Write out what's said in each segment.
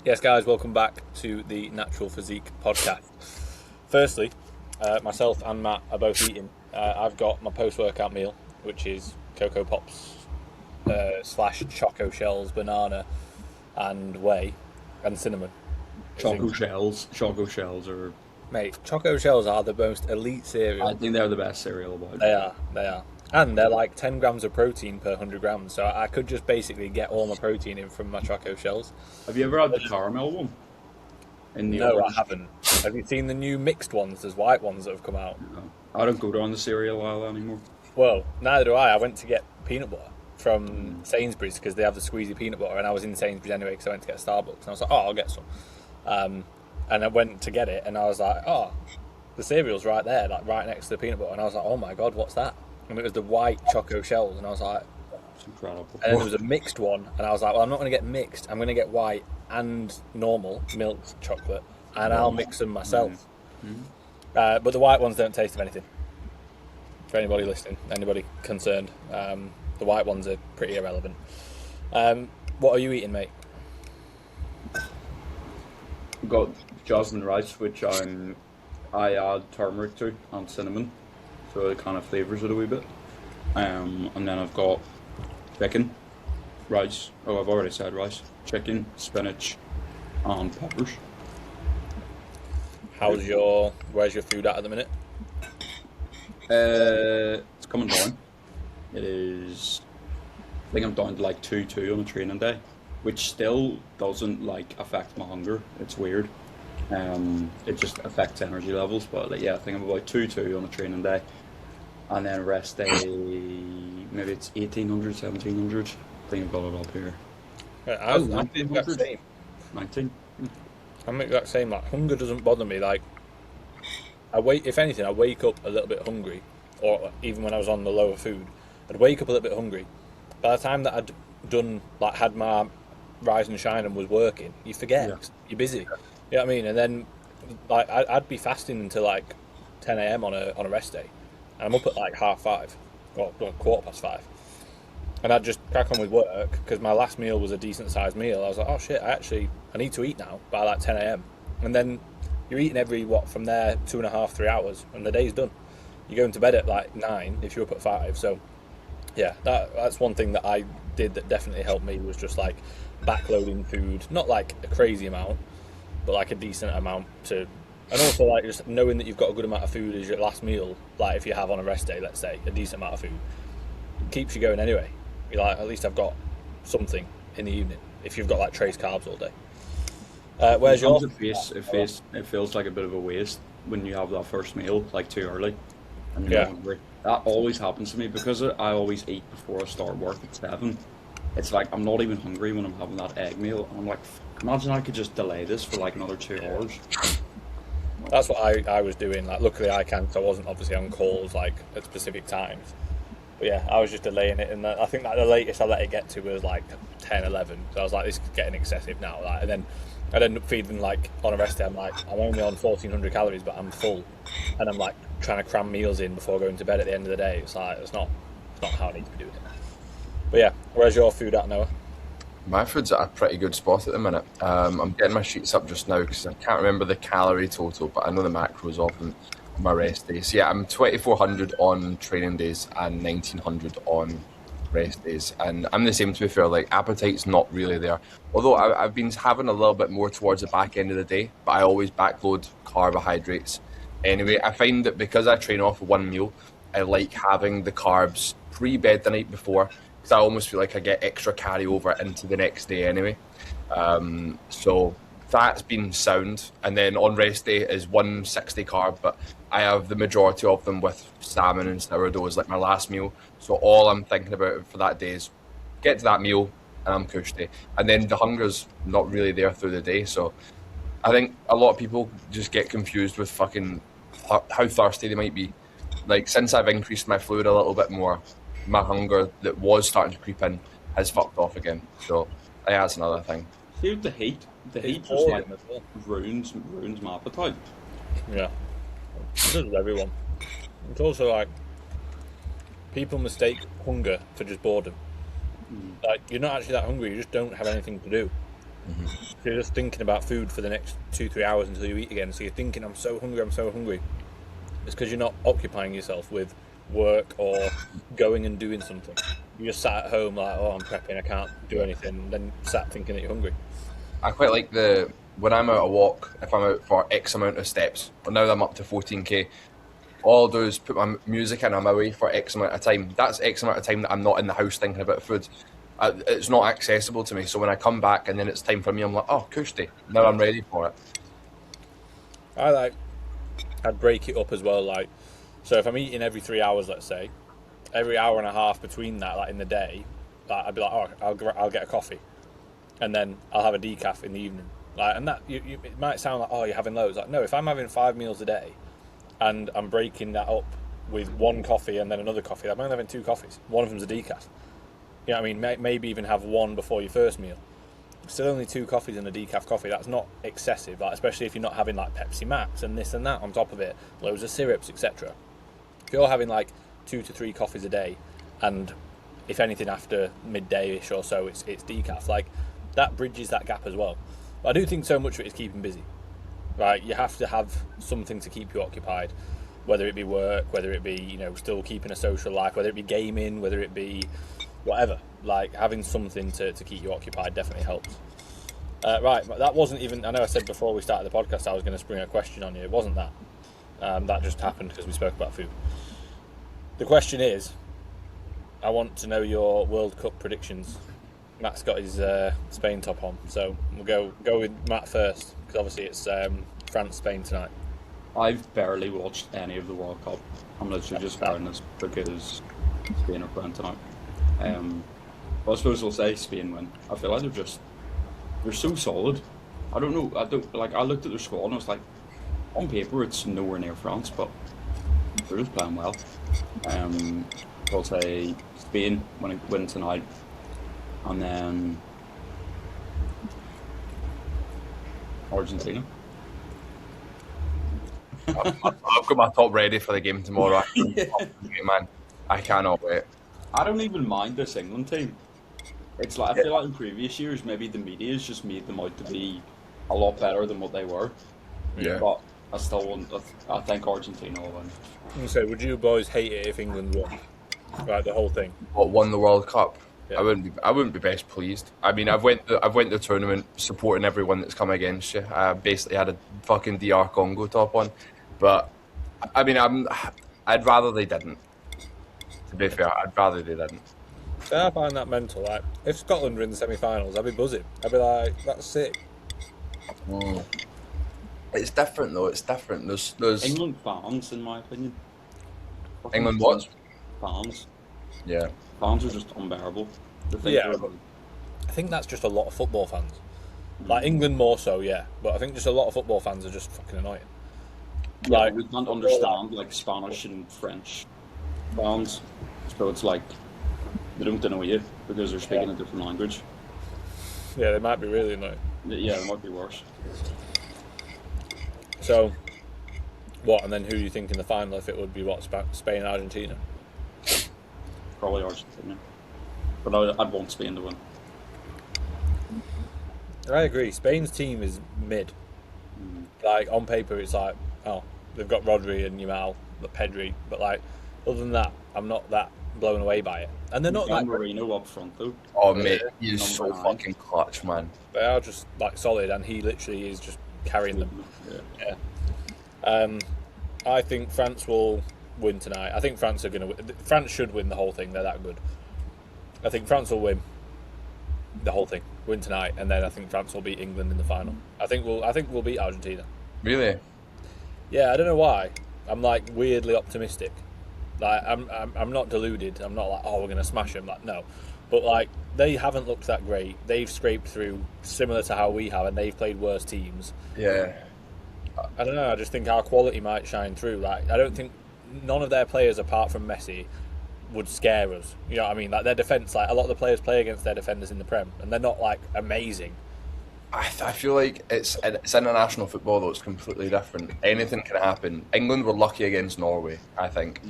Yes, guys, welcome back to the Natural Physique podcast. Firstly, myself and Matt are both eating. I've got my post-workout meal, which is Cocoa Pops slash Choco Shells, banana, and whey, and cinnamon. Choco shells are. Mate, Choco Shells are the most elite cereal. I think they're the best cereal about. They are. And they're like 10 grams of protein per 100 grams, so I could just basically get all my protein in from my Choco Shells. Have you ever had the caramel one? No, I haven't. Have you seen the new mixed ones? There's white ones that have come out. No. I don't go down the cereal aisle anymore. Well, neither do I. I went to get peanut butter from Sainsbury's because they have the squeezy peanut butter, and I was in Sainsbury's anyway because I went to get Starbucks, and I was like, oh, I'll get some. And I went to get it, and I was like, oh, the cereal's right there, like right next to the peanut butter, and I was like, oh my god, what's that? And it was the white Choco Shells, and I was like, it's incredible. And then there was a mixed one, and I was like, well, I'm not going to get mixed. I'm going to get white and normal milk chocolate, and I'll mix them myself. But the white ones don't taste of anything. For anybody listening, anybody concerned, the white ones are pretty irrelevant. What are you eating, mate? I've got jasmine rice, which I add turmeric to and cinnamon, so it kind of flavours it a wee bit. And then I've got chicken, rice. Oh, I've already said rice. Chicken, spinach, and peppers. Where's your food at the minute? It's coming down. It is. I think I'm down to like 2-2 on a training day, which still doesn't like affect my hunger. It's weird. It just affects energy levels, but like, yeah, I think I'm about 2-2 on a training day, and then rest day maybe it's 1800, 1700. I think I've got it up here. I make that same. 19. I make that same. Like hunger doesn't bother me. Like if anything, I wake up a little bit hungry, or even when I was on the lower food, I'd wake up a little bit hungry. By the time that I'd done, like, had my rise and shine and was working, you forget. Yeah. You're busy. You know what I mean? And then, like, I'd be fasting until like 10 a.m. on a rest day, and I'm up at like 5:30, or 5:15, and I'd just crack on with work because my last meal was a decent sized meal. I was like, oh shit, I need to eat now by like 10 a.m. And then you're eating every from there 2.5, 3 hours, and the day's done. You're going to bed at like 9 if you're up at 5. So yeah, that's one thing that I did that definitely helped me, was just like backloading food, not like a crazy amount, but like a decent amount and also like just knowing that you've got a good amount of food as your last meal. Like if you have on a rest day, let's say, a decent amount of food, keeps you going anyway. You're like, at least I've got something in the evening. If you've got like trace carbs all day. Where's your? It feels like a bit of a waste when you have that first meal like too early, and you're not hungry. That always happens to me because I always eat before I start work at 7. It's like I'm not even hungry when I'm having that egg meal. And I'm like, imagine I could just delay this for like another 2 hours. That's what I was doing. Like, luckily I can, so I wasn't obviously on calls like at specific times. But yeah, I was just delaying it, and I think that the latest I let it get to was like 10, 11. So I was like, this is getting excessive now. Like, and then I'd end up feeding, like, on a rest day, I'm like, I'm only on 1,400 calories, but I'm full, and I'm like trying to cram meals in before going to bed at the end of the day. It's like, it's not how I need to be doing it. But yeah, where's your food at, Noah? My food's at a pretty good spot at the minute. I'm getting my sheets up just now because I can't remember the calorie total, but I know the macros of them on my rest days. So yeah, I'm 2,400 on training days and 1,900 on rest days, and I'm the same, to be fair. Like, appetite's not really there, although I've been having a little bit more towards the back end of the day, but I always backload carbohydrates anyway. I find that because I train off one meal, I like having the carbs pre-bed the night before, because I almost feel like I get extra carryover into the next day anyway. So that's been sound. And then on rest day is 160 carb, but I have the majority of them with salmon and sourdough as like my last meal. So all I'm thinking about for that day is get to that meal and I'm cushy. And then the hunger's not really there through the day. So I think a lot of people just get confused with fucking how thirsty they might be. Like, since I've increased my fluid a little bit more, my hunger that was starting to creep in has fucked off again. So I think that's another thing. See, with the heat just like ruins my appetite. Yeah, it does with everyone. It's also like people mistake hunger for just boredom. Like, you're not actually that hungry, you just don't have anything to do. So you're just thinking about food for the next 2-3 hours until you eat again. So you're thinking, I'm so hungry, I'm so hungry. It's because you're not occupying yourself with work or going and doing something. You just sat at home like, oh, I'm prepping, I can't do anything. And then sat thinking that you're hungry. I quite like when I'm out a walk, if I'm out for X amount of steps, well, now that I'm up to 14k, all I'll do is put my music in, I'm away for X amount of time. That's X amount of time that I'm not in the house thinking about food. It's not accessible to me, so when I come back and then it's time for me, I'm like, oh, Kushti, now I'm ready for it. I'd break it up as well, like, so if I'm eating every 3 hours, let's say, every hour and a half between that, like in the day, like, I'd be like, oh, I'll get a coffee, and then I'll have a decaf in the evening, like, and that it might sound like, oh, you're having loads, like, no, if I'm having 5 meals a day, and I'm breaking that up with one coffee and then another coffee, I'm only having 2 coffees, one of them's a decaf, you know what I mean, maybe even have one before your first meal. Still only 2 coffees and a decaf coffee. That's not excessive, like, especially if you're not having like Pepsi Max and this and that on top of it, loads of syrups, etc. If you're having like 2 to 3 coffees a day, and if anything after midday-ish or so, it's decaf, like, that bridges that gap as well. But I do think so much of it is keeping busy. Right, you have to have something to keep you occupied, whether it be work, whether it be, you know, still keeping a social life, whether it be gaming, whether it be whatever. Like, having something to keep you occupied definitely helps. Right, that wasn't even, I know I said before we started the podcast I was going to spring a question on you. It wasn't that. That just happened because we spoke about food. The question is, I want to know your World Cup predictions. Matt's got his Spain top on, so we'll go with Matt first, because obviously it's France-Spain tonight. I've barely watched any of the World Cup. I'm literally just found this because Spain are playing tonight. But I suppose we'll say Spain win. I feel like they're so solid. I don't know. I looked at their squad and I was like, on paper it's nowhere near France, but they're just playing well. I'll say Spain win tonight, and then Argentina. I've got my top ready for the game tomorrow. Man, I cannot wait. I don't even mind this England team. It's like, I feel like in previous years, maybe the media has just made them out to be a lot better than what they were. Yeah. But I think Argentina will win. So, would you boys hate it if England won? Right, the whole thing. What, won the World Cup? Yeah. I wouldn't be best pleased. I mean, I've went to the tournament supporting everyone that's come against you. I basically had a fucking DR Congo top on, but I mean, I'd rather they didn't. To be fair, I'd rather they didn't. I find that mental. Like, if Scotland were in the semi-finals, I'd be buzzing. I'd be like, that's sick. It's different though. It's different. There's England fans, in my opinion. England what? Fans. Yeah. Fans are just unbearable. Yeah. I think that's just a lot of football fans. Like, England more so, yeah. But I think just a lot of football fans are just fucking annoying. Yeah, like, we can't understand like Spanish and French fans. So it's like they don't know you because they're speaking a different language. Yeah, they might be really annoying. Yeah, it might be worse. So, what? And then who do you think in the final? If it would be what, Spain, Argentina? Probably Argentina. But I'd want Spain to win. I agree. Spain's team is mid. Like, on paper, it's like, oh, they've got Rodri and Yamal, but Pedri, but like, other than that, I'm not that blown away by it. And they're not like Marino up front though. Oh mate, he's so Number 9. fucking clutch, man. They are just like solid, and he literally is just carrying them. Yeah. I think France will win tonight. I think France are going to win. France should win the whole thing. They're that good. I think France will win the whole thing, win tonight, and then I think France will beat England in the final. I think we'll beat Argentina. Really? Yeah, I don't know why. I'm like weirdly optimistic. Like, I'm not deluded. I'm not like, oh, we're going to smash them. Like, no. But like, they haven't looked that great. They've scraped through similar to how we have, and they've played worse teams. Yeah. I don't know. I just think our quality might shine through. Like, I don't think none of their players apart from Messi would scare us. You know what I mean? Like, their defense, like a lot of the players play against their defenders in the Prem, and they're not like amazing. I feel like it's international football though. It's completely different. Anything can happen. England were lucky against Norway, I think.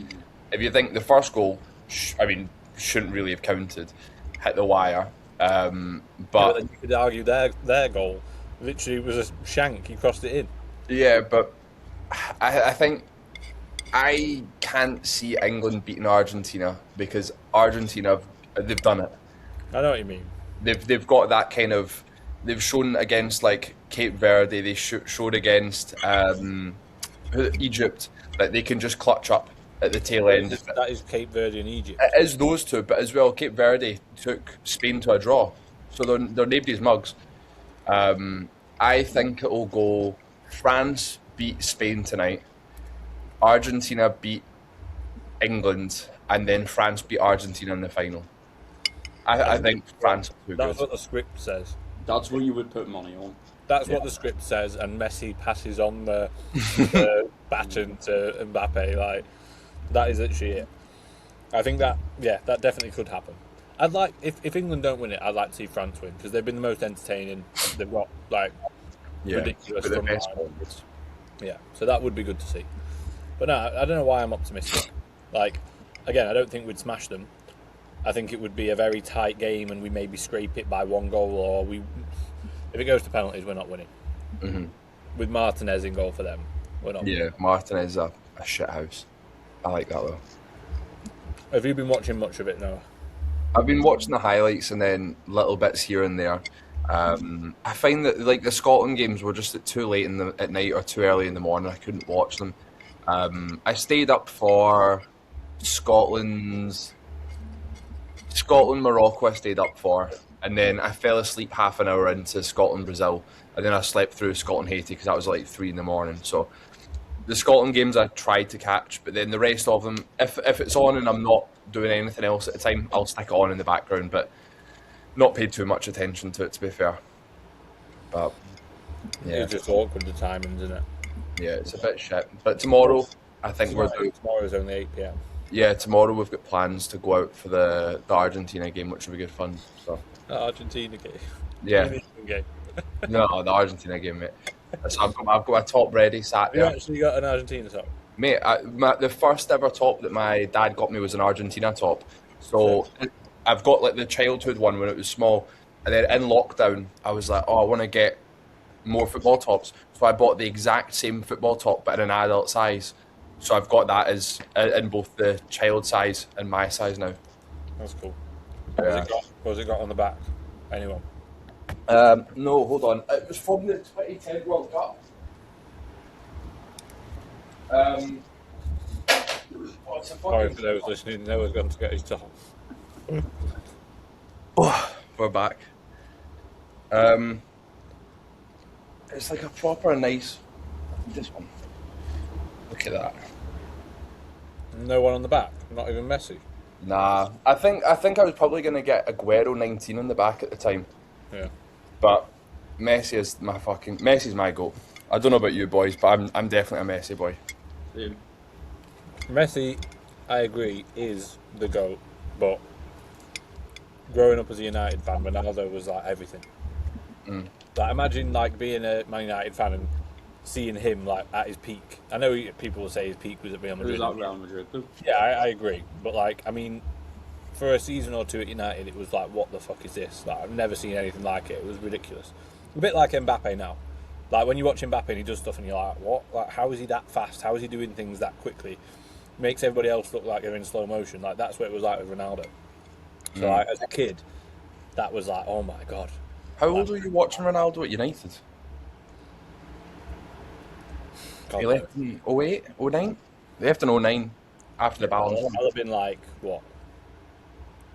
If you think the first goal, shouldn't really have counted, hit the wire. But then you could argue their goal literally was a shank. He crossed it in. yeah, but I think I can't see England beating Argentina because Argentina they've done it. I know what you mean. They've got that kind of. They've shown against like Cape Verde. They showed against Egypt that they can just clutch up at the tail end. That is Cape Verde and Egypt. It is those two, but as well, Cape Verde took Spain to a draw, so they're nobody's mugs. I think it will go France beat Spain tonight, Argentina beat England, and then France beat Argentina in the final. I think France will do That's good. what the script says. That's what you would put money on. That's what the script says, and Messi passes on the baton to Mbappe. Like, that is literally it. I think that definitely could happen. I'd like if England don't win it, I'd like to see France win because they've been the most entertaining. They've got like ridiculous but the front best line. Yeah, so that would be good to see. But no, I don't know why I'm optimistic. Like, again, I don't think we'd smash them. I think it would be a very tight game, and we maybe scrape it by 1 goal, or if it goes to penalties, we're not winning. Mm-hmm. With Martinez in goal for them, we're not. Yeah, Martinez is a shit house. I like that though. Have you been watching much of it now? I've been watching the highlights and then little bits here and there. I find that like the Scotland games were just too late at night or too early in the morning. I couldn't watch them. I stayed up for Scotland-Morocco. I stayed up for, and then I fell asleep half an hour into Scotland-Brazil, and then I slept through Scotland-Haiti because that was like 3 a.m. So the Scotland games I tried to catch, but then the rest of them, if it's on and I'm not doing anything else at the time, I'll stick it on in the background, but not paid too much attention to it, to be fair. But yeah, It's just awkward, the timings, isn't it? yeah, it's a bit shit. But tomorrow, I think Tomorrow's only 8 p.m. yeah, tomorrow we've got plans to go out for the Argentina game, which will be good fun. So The Argentina game. yeah, The game. no, the Argentina game, mate. So I've got my top ready, sat Have you there. actually got an Argentina top? Mate, the first ever top that my dad got me was an Argentina top. So I've got like the childhood one when it was small, and then in lockdown I was like, oh, I want to get more football tops. So I bought the exact same football top but in an adult size. So I've got that as in both the child size and my size now. That's cool. Yeah. What's it got on the back? Anyone? No, hold on. It was from the 2010 World Cup. It's a Sorry fucking... for those listening. No one's going to get his top. Oh, we're back. It's like a proper nice. This one. Look at that. No one on the back. Not even Messi. Nah, I think I was probably gonna get Aguero 19 on the back at the time, Yeah. but Messi's my goal. I don't know about you boys, but I'm definitely a Messi boy. Same. Messi, I agree, is the GOAT, but growing up as a United fan, Ronaldo was like everything. Like, imagine like being a Man United fan and seeing him like at his peak. I know people will say his peak was at Real It was Madrid. at Real Madrid though. Yeah, I agree. But like, I mean, for a season or two at United, it was like, what the fuck is this? Like, I've never seen anything like it. It was ridiculous. A bit like Mbappe now. Like, when you watch Mbappe and he does stuff and you're like, what? Like, how is he that fast? How is he doing things that quickly? Makes everybody else look like they're in slow motion. Like, that's what it was like with Ronaldo. So, like, as a kid, that was like, oh my God. How old were you watching Ronaldo at United? God He left in 08, 09? They left in 09 after the Ballon d'Or. I'll have been like, what?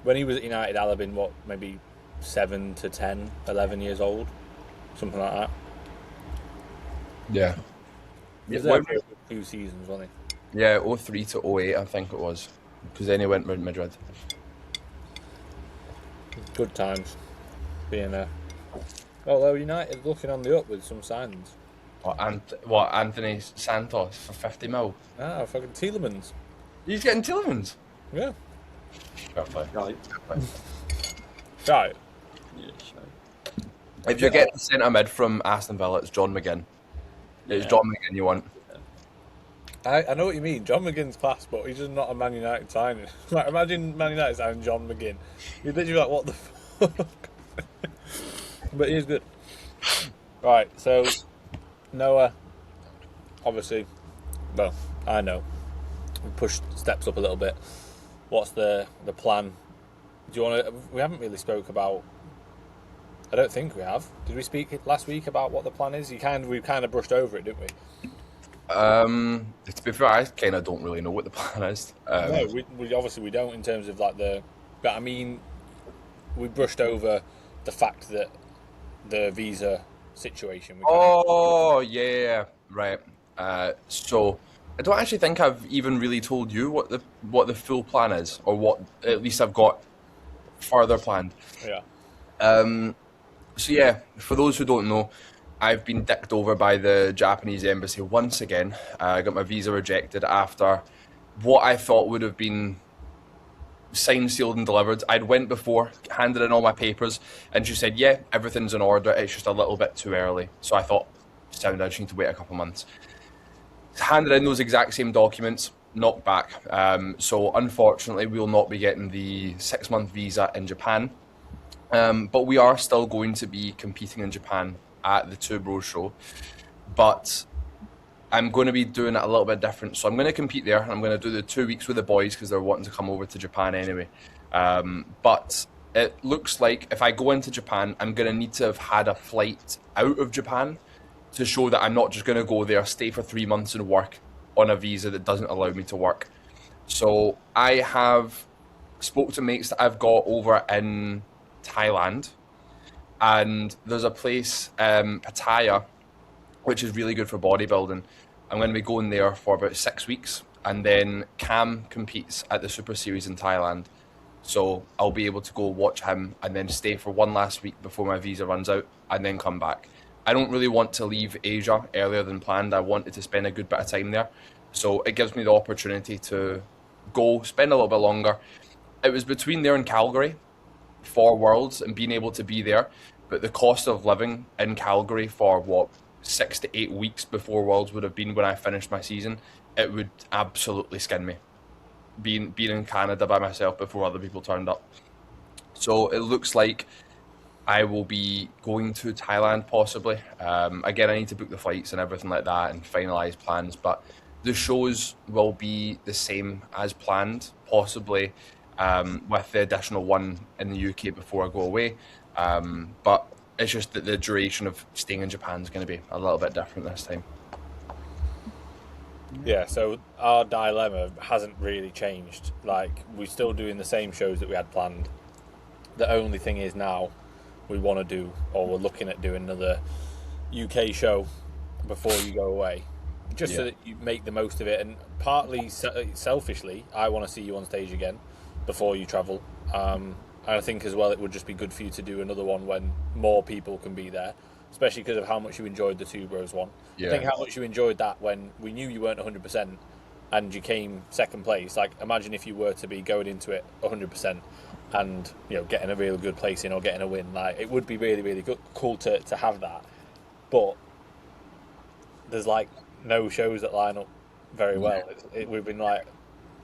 When he was at United, I'll have been, what, maybe 7 to 10, 11 years old? Something like that. Yeah. He was there for a few seasons, wasn't he? Yeah, 03 to 08, I think it was. Because then he went to Madrid. Good times being there. Although United looking on the up with some signs. Anthony Santos for 50 mil? Ah, fucking Tielemans. He's getting Tielemans? Yeah. Fair play. Right. Right. Yeah, sure. If you get the centre mid from Aston Villa, it's John McGinn. It's Yeah. John McGinn you want. I know what you mean. John McGinn's class, but he's just not a Man United signing. Like, imagine Man United signing John McGinn. You'd literally be like, what the fuck? But he is good. Right, so Noah, obviously, well, I know we pushed steps up a little bit. What's the plan? Do you want to? We haven't really spoke about. I don't think we have. Did we speak last week about what the plan is? We kind of brushed over it, didn't we? To be fair, I kind of don't really know what the plan is. No, we obviously we don't in terms of like the. But I mean, we brushed over the fact that the visa situation. Oh yeah, right. So I don't actually think I've even really told you what the full plan is, or what at least I've got further planned. Yeah. So yeah, for those who don't know, I've been dicked over by the Japanese embassy once again. I got my visa rejected after what I thought would have been signed, sealed, and delivered. I'd went before, handed in all my papers, and she said, "Yeah, everything's in order. It's just a little bit too early." So I thought, "Sound, I just need to wait a couple months." Handed in those exact same documents, knocked back. So unfortunately, we will not be getting the 6-month visa in Japan. But we are still going to be competing in Japan at the Two Bros show. But I'm going to be doing it a little bit different. So I'm going to compete there. I'm going to do the 2 weeks with the boys because they're wanting to come over to Japan anyway. But it looks like if I go into Japan, I'm going to need to have had a flight out of Japan to show that I'm not just going to go there, stay for 3 months and work on a visa that doesn't allow me to work. So I have spoke to mates that I've got over in Thailand, and there's a place, Pattaya, which is really good for bodybuilding. I'm going to be going there for about 6 weeks, and then Cam competes at the Super Series in Thailand. So I'll be able to go watch him and then stay for one last week before my visa runs out and then come back. I don't really want to leave Asia earlier than planned. I wanted to spend a good bit of time there. So it gives me the opportunity to go spend a little bit longer. It was between there and Calgary for Worlds and being able to be there. But the cost of living in Calgary for 6 to 8 weeks before Worlds would have been when I finished my season, it would absolutely skin me. Being in Canada by myself before other people turned up. So it looks like I will be going to Thailand possibly. Again, I need to book the flights and everything like that and finalise plans, but the shows will be the same as planned, possibly with the additional one in the UK before I go away. But it's just that the duration of staying in Japan is going to be a little bit different this time. Yeah, so our dilemma hasn't really changed. Like, we're still doing the same shows that we had planned. The only thing is now we want to do, or we're looking at doing another UK show before you go away, just so that you make the most of it. And partly selfishly, I want to see you on stage again before you travel. And I think as well it would just be good for you to do another one when more people can be there, especially because of how much you enjoyed the Two Bros one. Yeah. Think how much you enjoyed that when we knew you weren't 100% and you came second place. Like, imagine if you were to be going into it 100% and, you know, getting a really good place in or getting a win. Like, it would be really, really good, cool to have that. But there's like no shows that line up very well. We've been like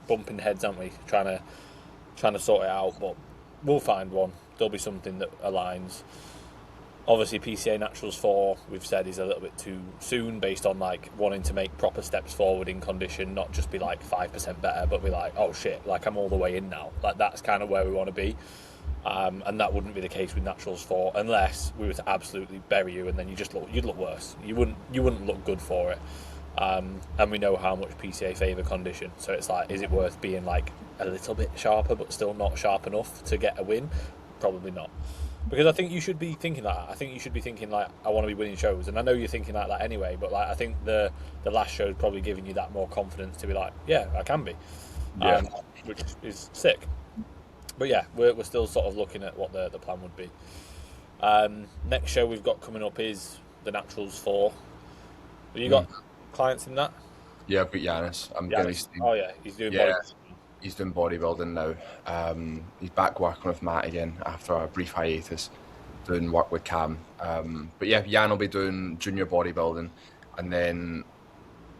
bumping heads, haven't we, trying to sort it out. But we'll find one. There'll be something that aligns. Obviously, PCA Naturals 4, we've said, is a little bit too soon based on like wanting to make proper steps forward in condition, not just be like 5% better, but be like, oh shit, like I'm all the way in now. Like, that's kind of where we want to be. And that wouldn't be the case with Naturals 4 unless we were to absolutely bury you and then you'd look worse. You wouldn't look good for it. And we know how much PCA favour condition, so it's like, is it worth being like a little bit sharper but still not sharp enough to get a win? Probably not. Because I think you should be thinking that. I think you should be thinking like, I want to be winning shows, and I know you're thinking like that anyway. But like, I think the last show is probably giving you that more confidence to be like, yeah, I can be, which is sick. But yeah, we're still sort of looking at what the plan would be. Next show we've got coming up is the Naturals 4. Have you got clients in that? Yeah, I've got Giannis. Oh yeah, he's doing bodybuilding. He's doing bodybuilding now. He's back working with Matt again after a brief hiatus, doing work with Cam. But yeah, Jan will be doing junior bodybuilding, and then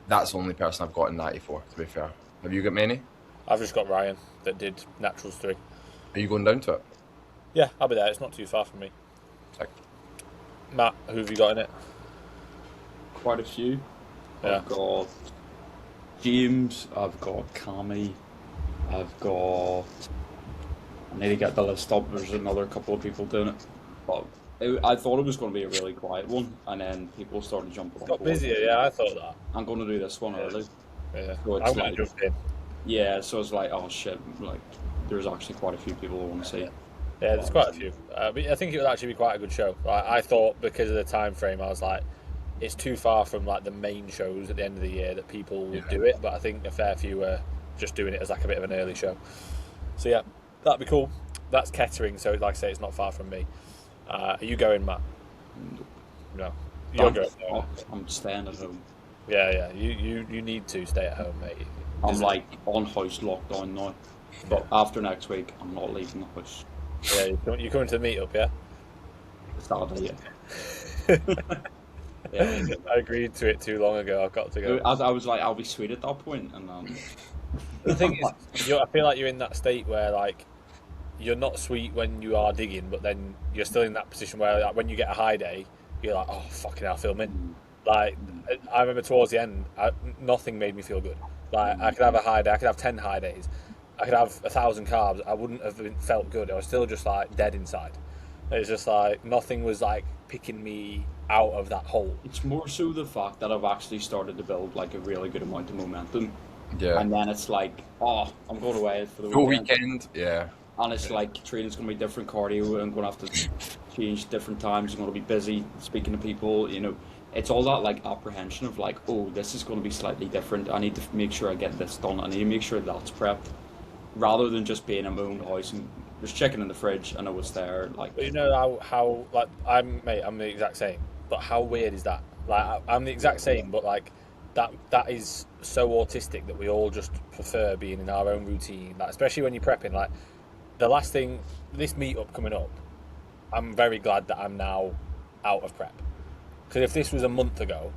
that's the only person I've got in 94, to be fair. Have you got many? I've just got Ryan that did Naturals 3. Are you going down to it? Yeah, I'll be there. It's not too far from me. Sick. Matt, who have you got in it? Quite a few. Yeah. I've got James. I've got Cammy. I've got. I need to get the list up. There's another couple of people doing it, but I thought it was going to be a really quiet one, and then people started jumping on Got board. busier, yeah, I thought that. I'm going to do this one early. Yeah. So it's I'm going like, to jump in. yeah, so it's like, oh shit, like there's actually quite a few people I want to see. Yeah, there's quite a few. But I think it would actually be quite a good show. Like, I thought because of the time frame, I was like, it's too far from like the main shows at the end of the year that people would do it. But I think a fair few were just doing it as like a bit of an early show. So yeah, that'd be cool. That's Kettering, so like I say, it's not far from me. Are you going, Matt? No, you're going. No. I'm staying at home. Yeah. You need to stay at home, mate. I'm like on house lockdown now. But after next week, I'm not leaving the house. Yeah, you're coming to the meetup, yeah? Saturday, yeah. Yeah. I agreed to it too long ago. I've got to go. I was like, I'll be sweet at that point, and The thing is, I feel like you're in that state where like you're not sweet when you are digging, but then you're still in that position where like, when you get a high day, you're like, oh fucking hell, filming. Like I remember towards the end, nothing made me feel good. Like I could have a high day, I could have 10 high days, I could have 1,000 carbs. I wouldn't have felt good. I was still just like dead inside. It's just like nothing was like picking me out of that hole. it's more so the fact that I've actually started to build like a really good amount of momentum, Yeah. and then it's like, oh, I'm going away for the Full weekend. weekend, yeah. And it's like training's going to be different cardio. I'm going to have to change different times. I'm going to be busy speaking to people. You know, it's all that like apprehension of like, oh, this is going to be slightly different. I need to make sure I get this done. I need to make sure that's prepped, rather than just being in my own house and there's chicken in the fridge. I know it's there. Like, But you know how like I'm the exact same. But how weird is that? Like I'm the exact same, but like that is so autistic that we all just prefer being in our own routine. Like especially when you're prepping. Like the last thing, this meetup coming up, I'm very glad that I'm now out of prep. Because if this was a month ago,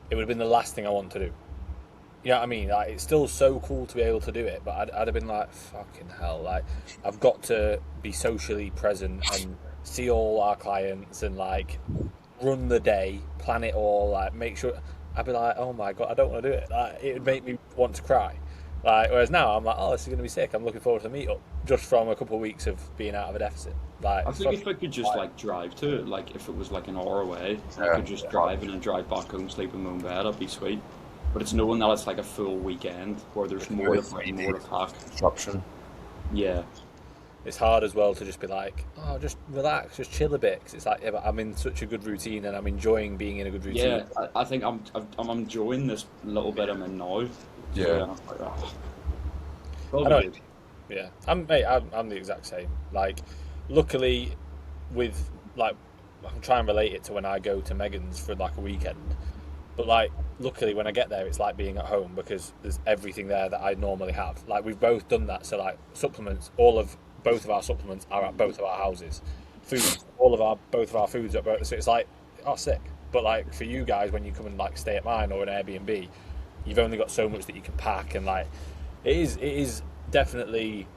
it would have been the last thing I want to do. You know what I mean? Like it's still so cool to be able to do it, but I'd have been like, fucking hell! Like I've got to be socially present and see all our clients and like run the day, plan it all, like make sure. I'd be like, oh my god, I don't want to do it. Like it would make me want to cry. Like whereas now I'm like, oh, this is going to be sick. I'm looking forward to the meetup just from a couple of weeks of being out of a deficit. Like I think if I could just like drive to it, like if it was like an hour away, I Yeah. could just drive and then drive back home, sleep in my own bed. That'd be sweet. But it's knowing that it's like a full weekend where there's more to Really plan, more to pack. Disruption. Yeah. it's hard as well to just be like, oh, just relax, just chill a bit. 'Cause it's like, yeah, but I'm in such a good routine and I'm enjoying being in a good routine. Yeah, I think I'm enjoying this little bit I'm in now. Yeah. So, I'm like, oh. That'll I know be it. good. Yeah, I'm the exact same. Like, luckily, with like, I'm trying to relate it to when I go to Megan's for like a weekend. But like, luckily, when I get there, it's like being at home because there's everything there that I normally have. Like, we've both done that. So like, supplements, both of our supplements are at both of our houses. Food, both of our foods are at both. So it's like, oh, sick. But like for you guys, when you come and like stay at mine or an Airbnb, you've only got so much that you can pack, and like, it is definitely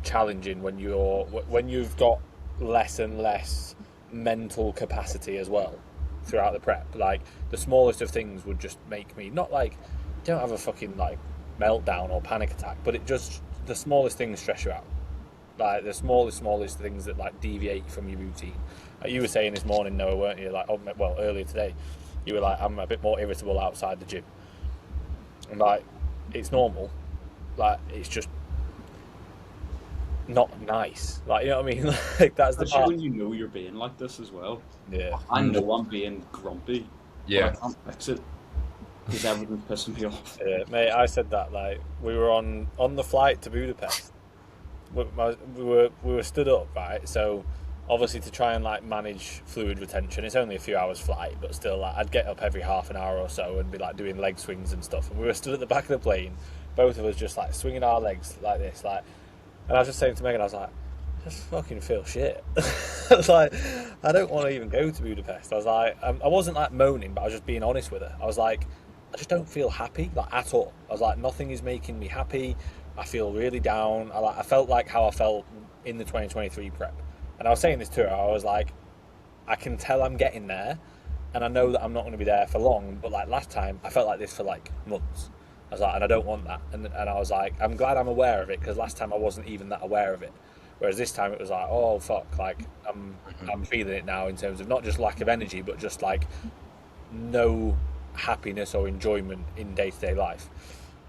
challenging when you've got less and less mental capacity as well throughout the prep. Like the smallest of things would just make me not like don't have a fucking like meltdown or panic attack, but it just the smallest things stress you out. Like the smallest things that like deviate from your routine. Like you were saying this morning, Noah, weren't you? Like, oh, well, earlier today, you were like, I'm a bit more irritable outside the gym, and like it's normal. Like it's just not nice. Like you know what I mean? Like that's the Especially part. when you know you're being like this as well. Yeah. I know I'm being grumpy. Yeah. But I can't fix it because everything's pissing me off. Yeah, mate, I said that like we were on the flight to Budapest. We were stood up, right? So obviously to try and like manage fluid retention, it's only a few hours flight, but still, like I'd get up every half an hour or so and be like doing leg swings and stuff. And we were stood at the back of the plane, both of us just like swinging our legs like this, like. And I was just saying to Megan, I was like, I just fucking feel shit. I was like, I don't want to even go to Budapest. I was like, I wasn't like moaning, but I was just being honest with her. I was like, I just don't feel happy, like at all. I was like, nothing is making me happy. I feel really down. I felt like how I felt in the 2023 prep. And I was saying this to her. I was like, I can tell I'm getting there, and I know that I'm not going to be there for long. But like last time, I felt like this for like months. I was like, and I don't want that. And I was like, I'm glad I'm aware of it, because last time I wasn't even that aware of it. Whereas this time it was like, oh fuck, like I'm feeling it now in terms of not just lack of energy, but just like no happiness or enjoyment in day-to-day life.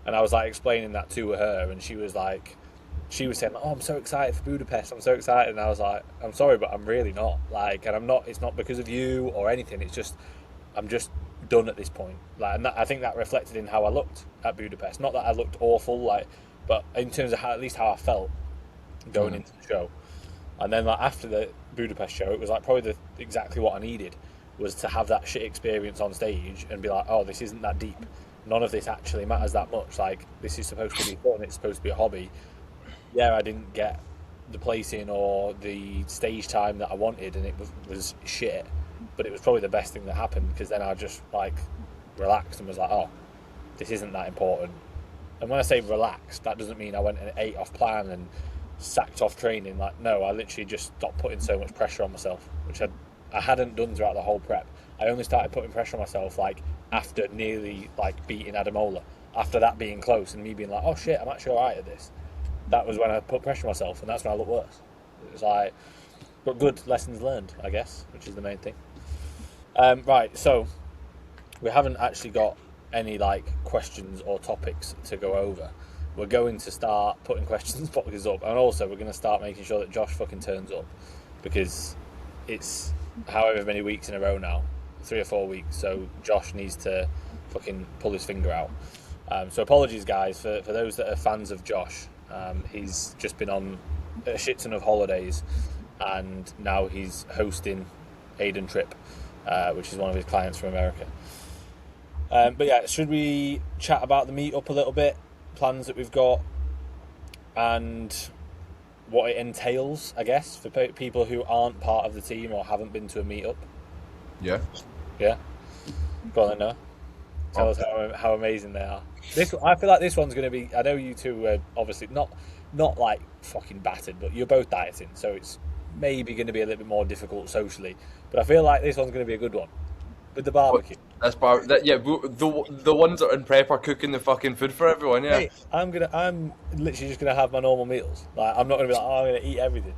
And I was like explaining that to her, and she was saying, oh, I'm so excited for Budapest, I'm so excited. And I was like, I'm sorry, but I'm really not, like, and I'm not, it's not because of you or anything, it's just I'm just done at this point. Like, and that, I think that reflected in how I looked at Budapest. Not that I looked awful, like, but in terms of how, at least how I felt going into the show. And then like after the Budapest show, it was like probably exactly what I needed, was to have that shit experience on stage and be like, oh, this isn't that deep. None of this actually matters that much. Like, this is supposed to be fun. It's supposed to be a hobby. Yeah, I didn't get the placing or the stage time that I wanted, and it was shit. But it was probably the best thing that happened, because then I just like relaxed and was like, oh, this isn't that important. And when I say relaxed, that doesn't mean I went and ate off plan and sacked off training. Like, no, I literally just stopped putting so much pressure on myself, which I hadn't done throughout the whole prep. I only started putting pressure on myself like after nearly like beating Adamola. After that being close and me being like, oh shit, I'm actually alright at this. That was when I put pressure on myself, and that's when I looked worse. It was like, but good lessons learned, I guess, which is the main thing. Right, so we haven't actually got any like questions or topics to go over. We're going to start putting questions boxes up, and also we're going to start making sure that Josh fucking turns up, because it's however many weeks in a row now, 3 or 4 weeks, so Josh needs to fucking pull his finger out. So apologies guys for those that are fans of Josh. He's just been on a shit ton of holidays, and now he's hosting Aiden Trip, which is one of his clients from America. But yeah, should we chat about the meetup a little bit, plans that we've got, and what it entails, I guess, for people who aren't part of the team or haven't been to a meetup? Yeah. Yeah? Go on then, Noah. Tell us how amazing they are. I feel like this one's going to be... I know you two are obviously not like fucking battered, but you're both dieting, so it's maybe going to be a little bit more difficult socially. But I feel like this one's going to be a good one. With the barbecue. Yeah, the ones that are in prep are cooking the fucking food for everyone, yeah. Hey, I'm literally just going to have my normal meals. Like, I'm not going to be like, oh, I'm going to eat everything.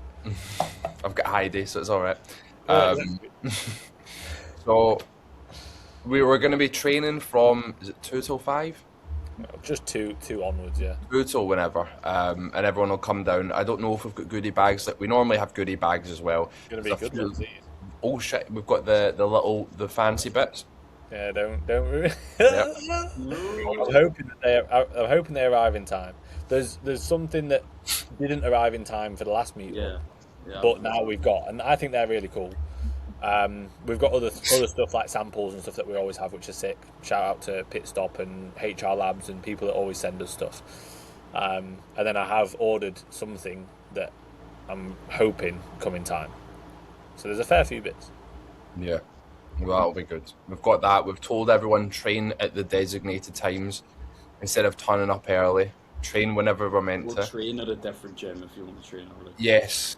I've got Heidi, so it's alright. Yeah, So, we were going to be training from, is it 2 till 5? Just two onwards, yeah. 2 till whenever, and everyone will come down. I don't know if we've got goodie bags. Like, we normally have goodie bags as well. It's going to be good ones, these. Oh shit, we've got the fancy bits. Yeah, don't ruin. Yep. I'm hoping they arrive in time. There's something that didn't arrive in time for the last meeting, but now we've got, and I think they're really cool. We've got other stuff like samples and stuff that we always have, which are sick. Shout out to Pit Stop and HR Labs and people that always send us stuff. And then I have ordered something that I'm hoping come in time. So there's a fair few bits. Yeah, well, that'll be good. We've got that. We've told everyone train at the designated times instead of turning up early. Train whenever we're meant to. We'll train at a different gym if you want to train early. Yes,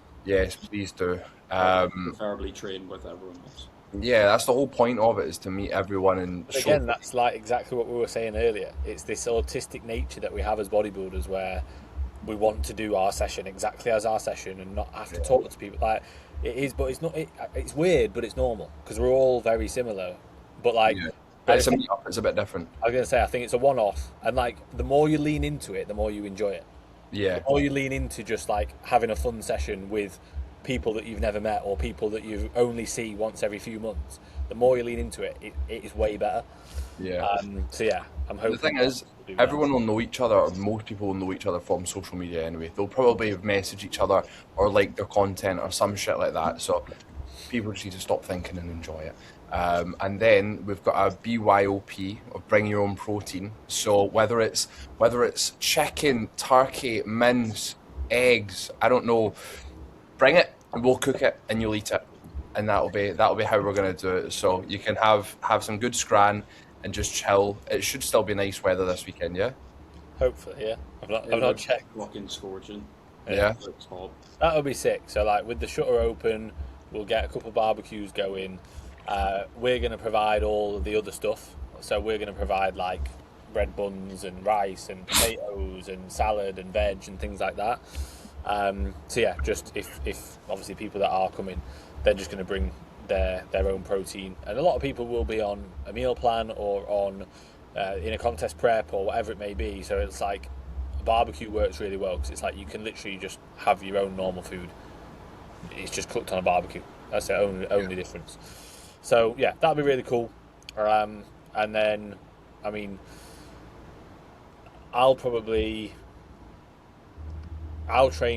please do. Preferably train with everyone else. Yeah, that's the whole point of it, is to meet everyone and but again, that's like exactly what we were saying earlier. It's this autistic nature that we have as bodybuilders, where we want to do our session exactly as our session and not have to talk to people. Like, it is, but it's not. It's weird, but it's normal, because we're all very similar. But like, it's a meetup. It's a bit different. I was gonna say, I think it's a one-off, and like the more you lean into it, the more you enjoy it. Yeah. The more you lean into just like having a fun session with people that you've never met or people that you only see once every few months, the more you lean into it, it is way better. Yeah. So yeah, I'm hoping. The thing is, everyone will know each other, or most people will know each other from social media anyway. They'll probably message each other or like their content or some shit like that. So people just need to stop thinking and enjoy it. And then we've got a BYOP, or bring your own protein. So whether it's chicken, turkey, mince, eggs, I don't know, bring it and we'll cook it and you'll eat it, and that'll be how we're gonna do it. So you can have some good scran and just chill. It should still be nice weather this weekend, yeah? Hopefully, yeah. I've not checked. Fucking scorching. Yeah. That would be sick. So like with the shutter open, We'll get a couple of barbecues going. We're going to provide all of the other stuff. So we're going to provide like bread buns and rice and potatoes and salad and veg and things like that. So yeah, just if obviously people that are coming, they're just going to bring their own protein, and a lot of people will be on a meal plan or on in a contest prep or whatever it may be. So it's like a barbecue works really well because it's like you can literally just have your own normal food. It's just cooked on a barbecue. That's the only difference. So yeah, that'd be really cool. And then, I mean, I'll train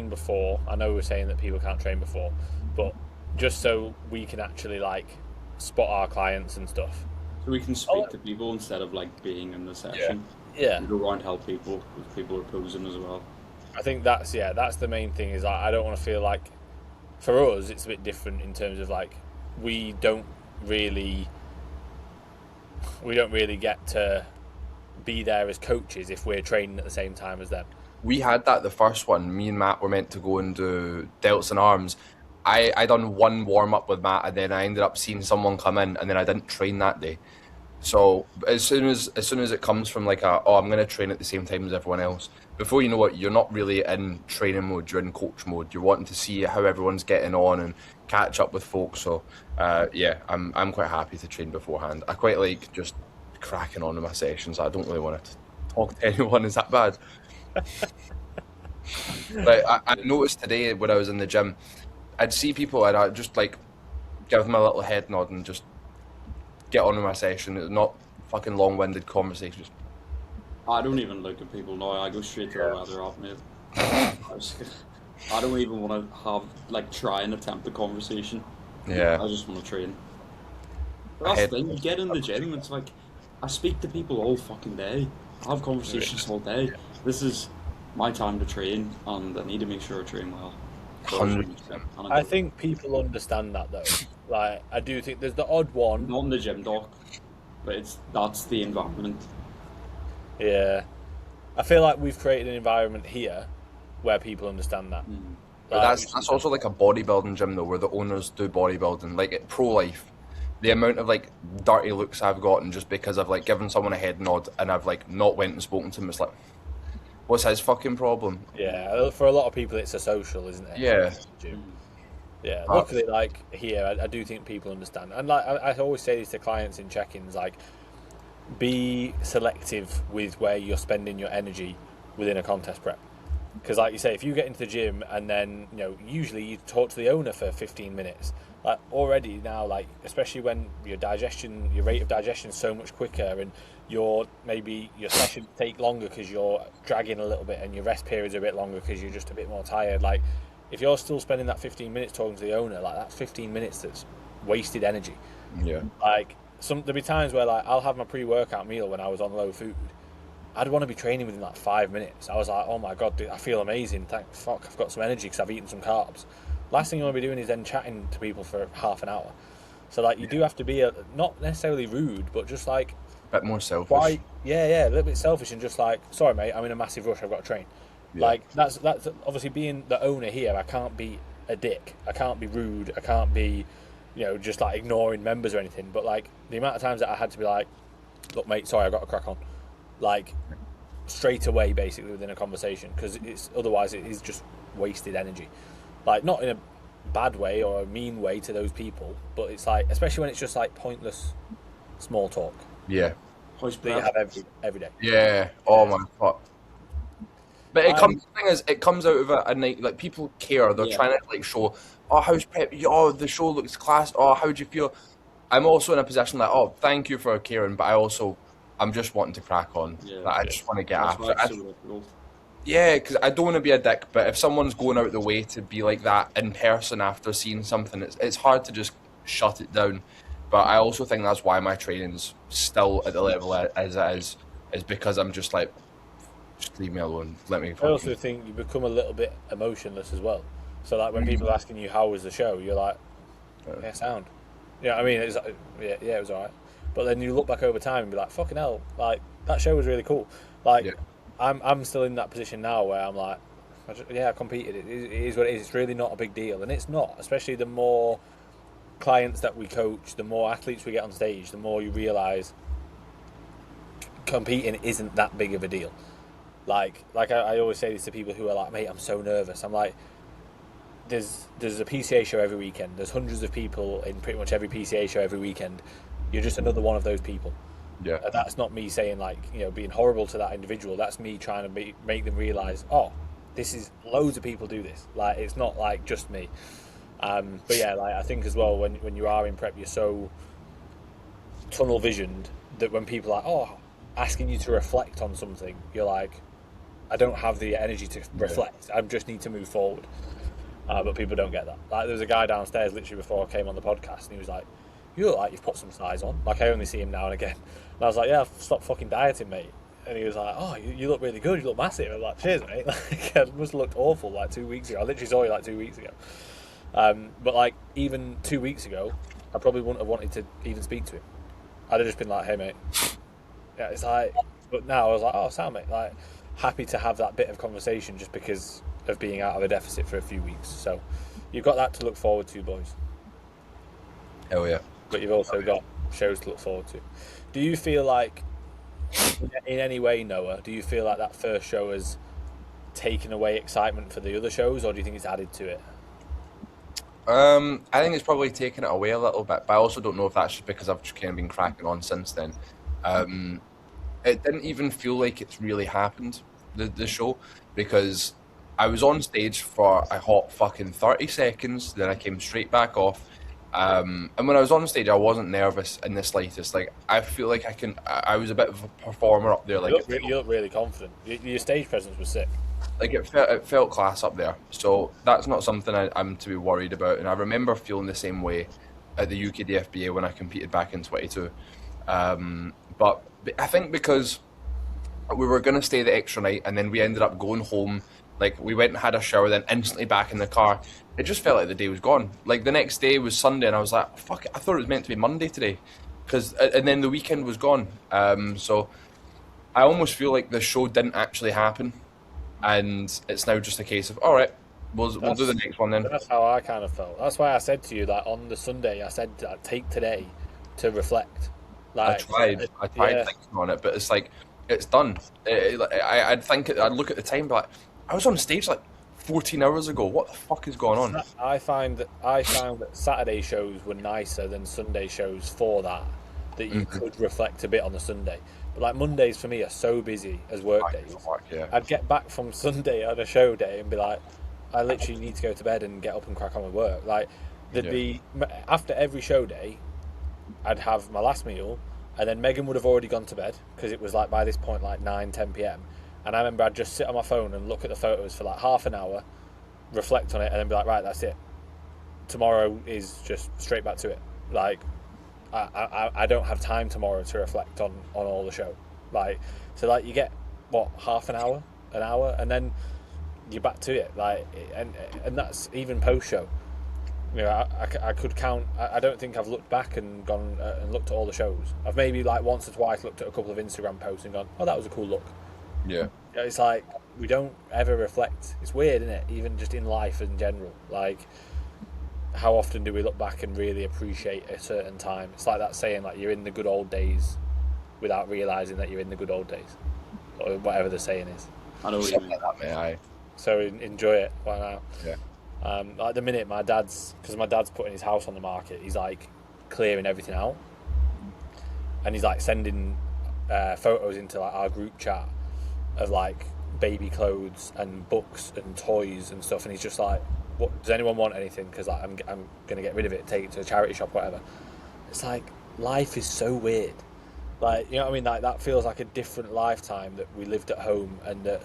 before. I know we're saying that people can't train before, but just so we can actually like spot our clients and stuff. So we can speak to people instead of like being in the session. Yeah. We go around and help people if people are posing as well. I think that's the main thing. Is like, I don't want to feel like, for us it's a bit different in terms of like we don't really get to be there as coaches if we're training at the same time as them. We had that the first one. Me and Matt were meant to go and do delts and arms. I done one warm up with Matt, and then I ended up seeing someone come in, and then I didn't train that day. So as soon as it comes from like I'm going to train at the same time as everyone else, before you know it, you're not really in training mode. You're in coach mode. You're wanting to see how everyone's getting on and catch up with folks. So yeah, I'm quite happy to train beforehand. I quite like just cracking on in my sessions. I don't really want to talk to anyone. Is that bad? Like I noticed today when I was in the gym, I'd see people and I'd just like give them a little head nod and just get on with my session. It's not fucking long-winded conversations. I don't even look at people now. I go straight to the weather off, mate. I don't even want to try and attempt a conversation. Yeah. I just want to train. But that's the thing. You get in the gym, it's like I speak to people all fucking day. I have conversations all day. This is my time to train, and I need to make sure I train well. 100%. I think people understand that though. Like, I do think there's the odd one. Not in the gym, doc, but that's the environment. Yeah, I feel like we've created an environment here where people understand that. But that's also like a bodybuilding gym though, where the owners do bodybuilding, like at Pro Life. The amount of like dirty looks I've gotten just because I've like given someone a head nod and I've like not went and spoken to him. It's like, what's his fucking problem? Yeah, for a lot of people, it's a social, isn't it? Yeah. Yeah. Luckily, like here, I do think people understand, and like I always say this to clients in check-ins, like be selective with where you're spending your energy within a contest prep. Because, like you say, if you get into the gym and then usually you talk to the owner for 15 minutes, like already now, like especially when your rate of digestion is so much quicker, and maybe your sessions take longer because you're dragging a little bit, and your rest periods are a bit longer because you're just a bit more tired. Like if you're still spending that 15 minutes talking to the owner, like that's 15 minutes that's wasted energy. Yeah. Like there'll be times where like I'll have my pre-workout meal when I was on low food. I'd want to be training within like 5 minutes. I was like, oh my god, dude, I feel amazing. Thank fuck, I've got some energy because I've eaten some carbs. Last thing you want to be doing is then chatting to people for half an hour. So like you do have to be not necessarily rude, but just like a bit more selfish. A little bit selfish, and just like, sorry mate, I'm in a massive rush, I've got to train. Yeah. Like that's obviously being the owner here. I can't be a dick. I can't be rude. I can't be, just like ignoring members or anything. But like the amount of times that I had to be like, look mate, sorry, I've got to crack on. Like straight away, basically within a conversation, because otherwise it is just wasted energy. Like not in a bad way or a mean way to those people, but it's like, especially when it's just like pointless small talk. Yeah. That you have every day. Yeah. Oh my god. But it comes out of a night, like people care. They're trying to like show, oh, how's prep? Oh, the show looks class. Oh, how do you feel? I'm also in a position like, oh, thank you for caring, but I'm just wanting to crack on. Yeah, like, I just want to get after it. Yeah, because I don't want to be a dick, but if someone's going out the way to be like that in person after seeing something, it's hard to just shut it down. But I also think that's why my training's still at the level as it is because I'm just like, just leave me alone. Let me. I also think you become a little bit emotionless as well. So like when people are asking you how was the show, you're like, yeah, sound. Yeah, I mean, it was alright. But then you look back over time and be like, fucking hell, like that show was really cool. Like I'm still in that position now where I'm like, I competed. It is what it is. It's really not a big deal, and it's not. Especially the more clients that we coach, the more athletes we get on stage, the more you realise competing isn't that big of a deal. Like I always say this to people who are like, mate, I'm so nervous. I'm like, there's a PCA show every weekend. There's hundreds of people in pretty much every PCA show every weekend. You're just another one of those people. Yeah. And that's not me saying like, you know, being horrible to that individual. That's me trying to make them realise, oh, this is loads of people do this. Like, it's not like just me. But yeah, like I think as well when you are in prep, you're so tunnel visioned that when people are like, oh, asking you to reflect on something, you're like, I don't have the energy to reflect. I just need to move forward. But people don't get that. Like, there was a guy downstairs literally before I came on the podcast, and he was like, you look like you've put some size on. Like, I only see him now and again. And I was like, yeah, I've stopped fucking dieting, mate. And he was like, oh, you look really good. You look massive. I was like, cheers, mate. Like, I must have looked awful like 2 weeks ago. I literally saw you like 2 weeks ago. But like, even 2 weeks ago, I probably wouldn't have wanted to even speak to him. I'd have just been like, hey, mate. Yeah, it's like, but now I was like, oh, Sam, mate. Like, happy to have that bit of conversation just because of being out of a deficit for a few weeks. So you've got that to look forward to, boys. Hell yeah. But you've also got shows to look forward to. Do you feel like, in any way, Noah, do you feel like that first show has taken away excitement for the other shows, or do you think it's added to it? I think it's probably taken it away a little bit, but I also don't know if that's just because I've just kind of been cracking on since then. It didn't even feel like it's really happened, the show, because I was on stage for a hot fucking 30 seconds, then I came straight back off. And when I was on stage, I wasn't nervous in the slightest. Like, I feel like I was a bit of a performer up there. Like, you look really confident. Your stage presence was sick. Like, it felt class up there. So that's not something I'm to be worried about. And I remember feeling the same way at the UK DFBA when I competed back in 22. But I think because we were going to stay the extra night and then we ended up going home, like, we went and had a shower, then instantly back in the car. It just felt like the day was gone. Like, the next day was Sunday, and I was like, fuck it, I thought it was meant to be Monday today. And then the weekend was gone. So I almost feel like the show didn't actually happen, and it's now just a case of, all right, we'll do the next one then. That's how I kind of felt. That's why I said to you that on the Sunday, I said, take today to reflect. Like, I tried thinking on it, but it's like, it's done. I'd look at the time, but I was on stage like 14 hours ago. What the fuck is going on? I found that Saturday shows were nicer than Sunday shows for that you could reflect a bit on the Sunday. But like, Mondays for me are so busy as work days. Yeah. I'd get back from Sunday on a show day and be like, I literally need to go to bed and get up and crack on with work. Like, there'd be, after every show day, I'd have my last meal, and then Megan would have already gone to bed because it was like by this point like 9-10 p.m. And I remember I'd just sit on my phone and look at the photos for like half an hour, reflect on it, and then be like, right, that's it. Tomorrow is just straight back to it. Like, I don't have time tomorrow to reflect on all the show. Like, so like, you get what, half an hour, and then you're back to it. Like, and that's even post show. You know, I could count. I don't think I've looked back and gone and looked at all the shows. I've maybe like once or twice looked at a couple of Instagram posts and gone, oh, that was a cool look. Yeah. It's like, we don't ever reflect. It's weird, isn't it? Even just in life in general. Like, how often do we look back and really appreciate a certain time? It's like that saying, like, you're in the good old days without realising that you're in the good old days. Or whatever the saying is. I know what you mean. Like that, mate, aye. So enjoy it. Why not? Yeah. At the minute, because my dad's putting his house on the market, he's like clearing everything out. And he's like sending photos into like our group chat of like baby clothes and books and toys and stuff, and he's just like, "What does anyone want anything? Because like, I'm gonna get rid of it, take it to a charity shop, whatever." It's like, life is so weird. Like, you know what I mean? Like, that feels like a different lifetime that we lived at home, and that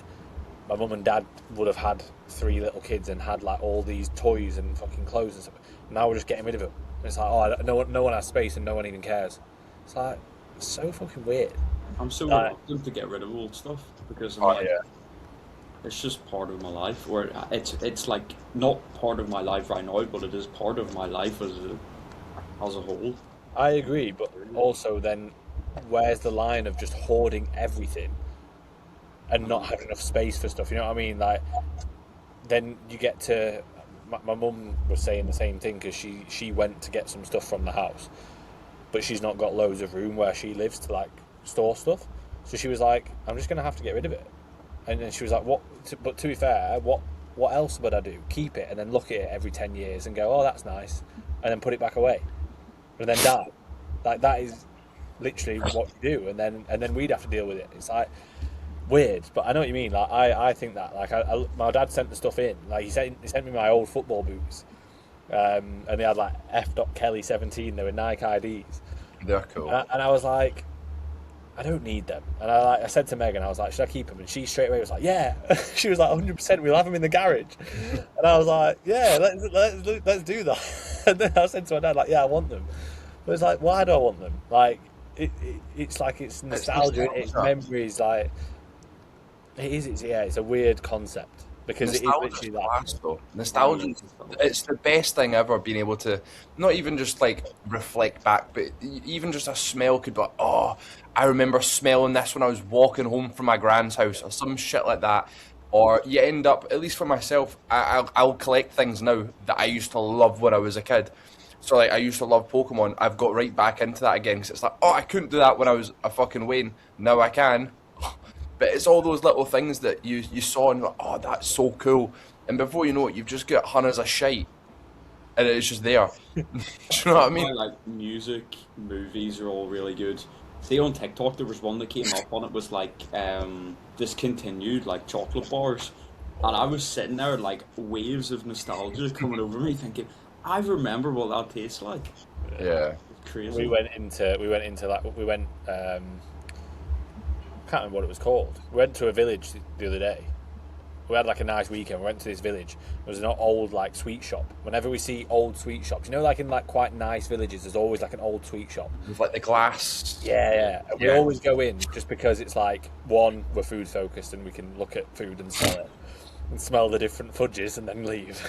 my mum and dad would have had 3 little kids and had like all these toys and fucking clothes and stuff. Now we're just getting rid of them. And it's like, oh, no one has space and no one even cares. It's like, it's so fucking weird. I'm so reluctant to get rid of old stuff because it's just part of my life. Where it's like not part of my life right now, but it is part of my life as a whole. I agree, but also then, where's the line of just hoarding everything and not having enough space for stuff? You know what I mean? Like, then you get to my mum was saying the same thing because she went to get some stuff from the house, but she's not got loads of room where she lives to like store stuff. So she was like, I'm just gonna have to get rid of it. And then she was like, what? But to be fair, what else would I do? Keep it and then look at it every 10 years and go, oh, that's nice, and then put it back away, and then die. Like that is literally what you do, and then we'd have to deal with it. It's like weird, but I know what you mean. Like I think that like my dad sent the stuff in. Like he sent me my old football boots, and they had like F. Kelly 17. They were Nike IDs. They're cool. And I was like, I don't need them. And I said to Megan, I was like, should I keep them? And she straight away was like, yeah. She was like, 100%. We'll have them in the garage. And I was like, yeah, let's do that. And then I said to my dad, like, yeah, I want them. But it's like, why do I want them? Like, it's like it's nostalgia, it's memories. Like, it's a weird concept because nostalgia it is literally that. Nostalgia, it's the best thing ever. Being able to not even just like reflect back, but even just a smell could be like, oh, I remember smelling this when I was walking home from my grand's house or some shit like that. Or you end up, at least for myself, I'll collect things now that I used to love when I was a kid. So like I used to love Pokemon. I've got right back into that again because it's like, oh, I couldn't do that when I was a fucking Wayne. Now I can. But it's all those little things that you saw and you're like, oh, that's so cool. And before you know it, you've just got hundreds of shite. And it's just there. Do you know what I mean? Like music, movies are all really good. See, on TikTok, there was one that came up on it was like discontinued, like chocolate bars. And I was sitting there like waves of nostalgia coming over me thinking, I remember what that tastes like. Yeah. It's crazy. We went into I can't remember what it was called. We went to a village the other day. We had like a nice weekend. We went to this village. There was an old like sweet shop. Whenever we see old sweet shops, you know, like in like quite nice villages, there's always like an old sweet shop With like the glass. Yeah. We Yeah. always go in just because it's like, one, we're food focused and we can look at food and smell it and smell the different fudges and then leave.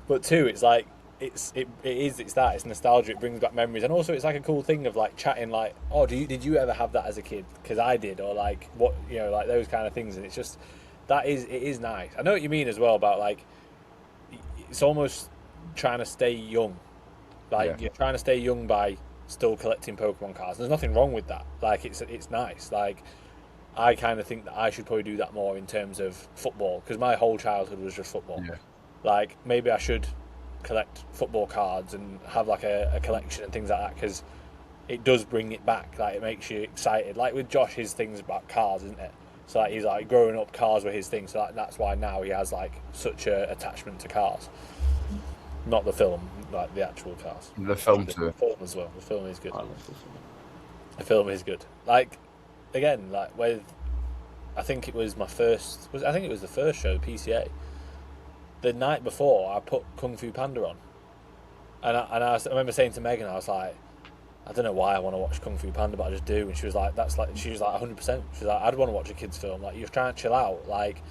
But two, it's like it's nostalgia. It brings back memories, and also it's like a cool thing of like chatting, like, oh, did you ever have that as a kid? Because I did, or like what, you know, like those kind of things. And it's just it is nice. I know what you mean as well about like it's almost trying to stay young. Like you're trying to stay young by still collecting Pokemon cards. There's nothing wrong with that. Like it's nice. Like I kind of think that I should probably do that more in terms of football because my whole childhood was just football. Yeah. Like maybe I should collect football cards and have like a collection and things like that because it does bring it back. Like it makes you excited. Like with Josh, his thing's about cars, isn't it? So like, he's like growing up, cars were his thing. So that's why now he has like such a attachment to cars. Not the film, like the actual cars. The film too. The film as well. The film is good. I love the film. The film is good. Like again, like with I think it was the first show, PCA. The night before, I put Kung Fu Panda on, and I remember saying to Megan, I was like, I don't know why I want to watch Kung Fu Panda, but I just do. And she was like, 100%. She was like, I'd want to watch a kids' film. Like you're trying to chill out. Like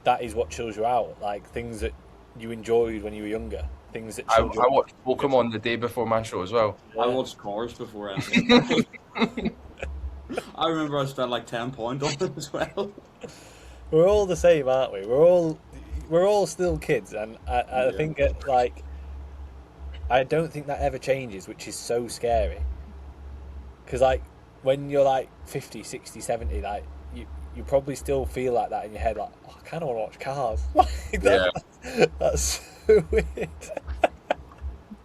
that is what chills you out. Like things that you enjoyed when you were younger. Things that I chilled you out. watched Pokemon the day before my show as well. I watched Cars before anything. I remember I spent like £10 on it as well. We're all the same, aren't we? We're all still kids, and I think it, like I don't think that ever changes, which is so scary. Because like when you're like 50, 60, 70, like you probably still feel like that in your head, like, oh, I kind of want to watch Cars. Like, that's so weird.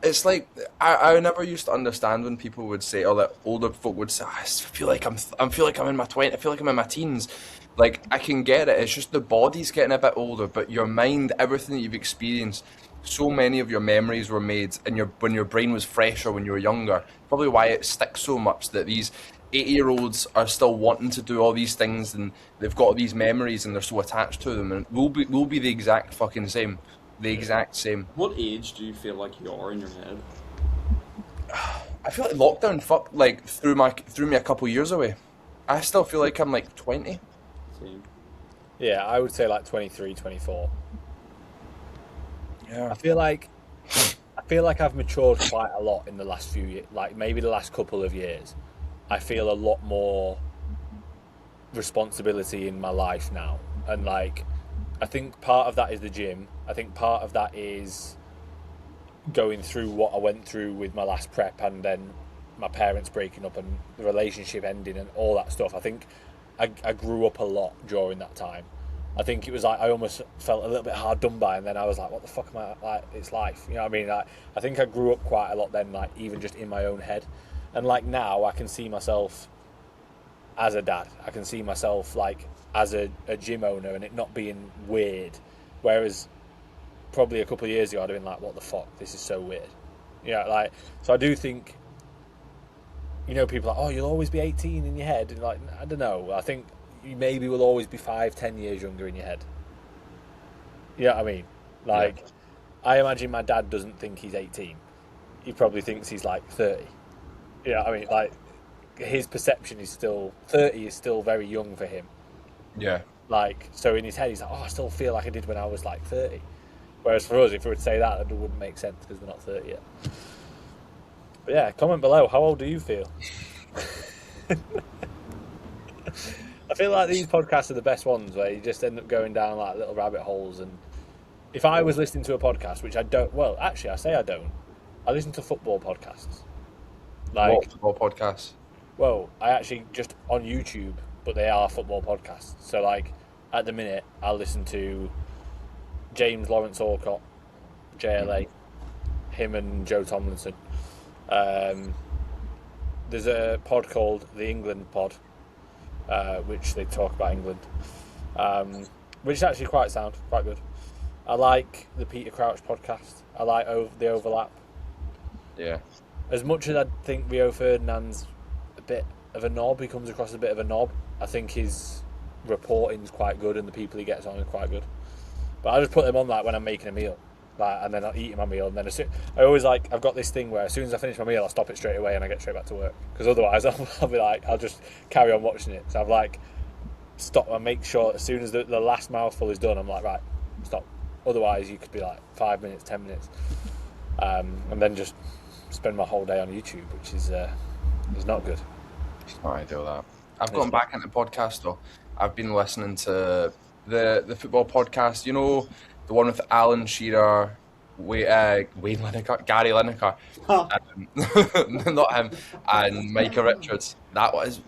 It's like I never used to understand when people would say, or that older folk would say, I feel like I'm in my 20s, I feel like I'm in my teens. Like I can get it. It's just the body's getting a bit older, but your mind, everything that you've experienced, so many of your memories were made, and when your brain was fresher when you were younger. Probably why it sticks so much that these 80-year-olds are still wanting to do all these things, and they've got these memories, and they're so attached to them. And we'll be the exact fucking same. The exact same. What age do you feel like you are in your head? I feel like lockdown threw me a couple years away. I still feel like I'm like 20. Same. Yeah, I would say like 23, 24. Yeah. I feel like I've matured quite a lot in the last few years, like maybe the last couple of years. I feel a lot more responsibility in my life now, and like I think part of that is the gym. I think part of that is going through what I went through with my last prep, and then my parents breaking up and the relationship ending and all that stuff. I think I grew up a lot during that time. I think it was like I almost felt a little bit hard done by, and then I was like, what the fuck am I, like, it's life, you know what I mean? Like, I think I grew up quite a lot then, like, even just in my own head. And like now I can see myself as a dad. I can see myself like as a gym owner, and it not being weird. Whereas probably a couple of years ago I'd have been like, what the fuck, this is so weird. Yeah, like, so I do think, you know, people are like, oh, you'll always be 18 in your head, and like, I don't know, I think you maybe will always be 5-10 years younger in your head. You know what I mean? Like, yeah. I imagine my dad doesn't think he's 18. He probably thinks he's like 30. You know what I mean? Like, his perception is still 30 is still very young for him. Yeah. Like, so in his head he's like, oh, I still feel like I did when I was like 30. Whereas for us, if we were to say that, it wouldn't make sense because we're not 30 yet. But yeah, comment below. How old do you feel? I feel like these podcasts are the best ones where you just end up going down like little rabbit holes. And if I was listening to a podcast, which I don't, well, actually, I say I don't. I listen to football podcasts. Like, what football podcasts? Well, I actually just on YouTube, but they are football podcasts. So, like, at the minute, I'll listen to James Lawrence Orcott, JLA, him and Joe Tomlinson. There's a pod called The England Pod, which they talk about England, which is actually quite sound, quite good. I like the Peter Crouch podcast. I like the Overlap. Yeah. As much as I think Rio Ferdinand's a bit of a knob, he comes across as a bit of a knob, I think his reporting's quite good and the people he gets on are quite good. But I just put them on like when I'm making a meal, like, and then I'm eating my meal, and then I always like, I've got this thing where as soon as I finish my meal, I'll stop it straight away and I get straight back to work, because otherwise I'll be like, I'll just carry on watching it. So I've like stop and make sure as soon as the last mouthful is done, I'm like, right, stop. Otherwise you could be like 5 minutes, 10 minutes, and then just spend my whole day on YouTube, which is not good. It's not ideal, that. I've gone back into podcasts though. I've been listening to the football podcast, you know, the one with Alan Shearer, Wayne Lineker, Gary Lineker, not him, and Micah Richards. That was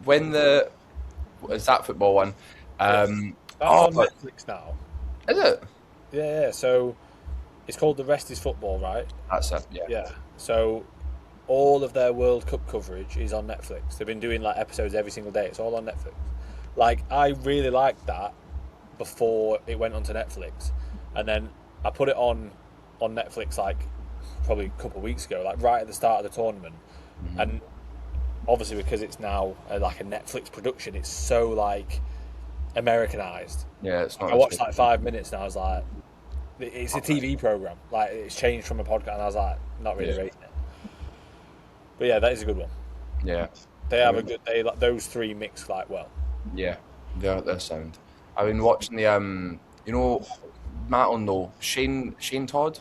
is that football one? That's on Netflix now. Is it? Yeah. So it's called The Rest Is Football, right? That's it. Yeah. Yeah. So all of their World Cup coverage is on Netflix. They've been doing like episodes every single day. It's all on Netflix. Like, I really liked that before it went onto Netflix, and then I put it on Netflix like probably a couple of weeks ago, like right at the start of the tournament. And obviously because it's now like a Netflix production, it's so like Americanized. Yeah, it's not. I watched like 5 minutes and I was like, it's a TV program. Like, it's changed from a podcast, and I was like, not really rating it. But yeah, that is a good one. Yeah, they have a good. They like those three mix like well. Yeah, they're sound. I've been watching the you know, Matt will know Shane Todd.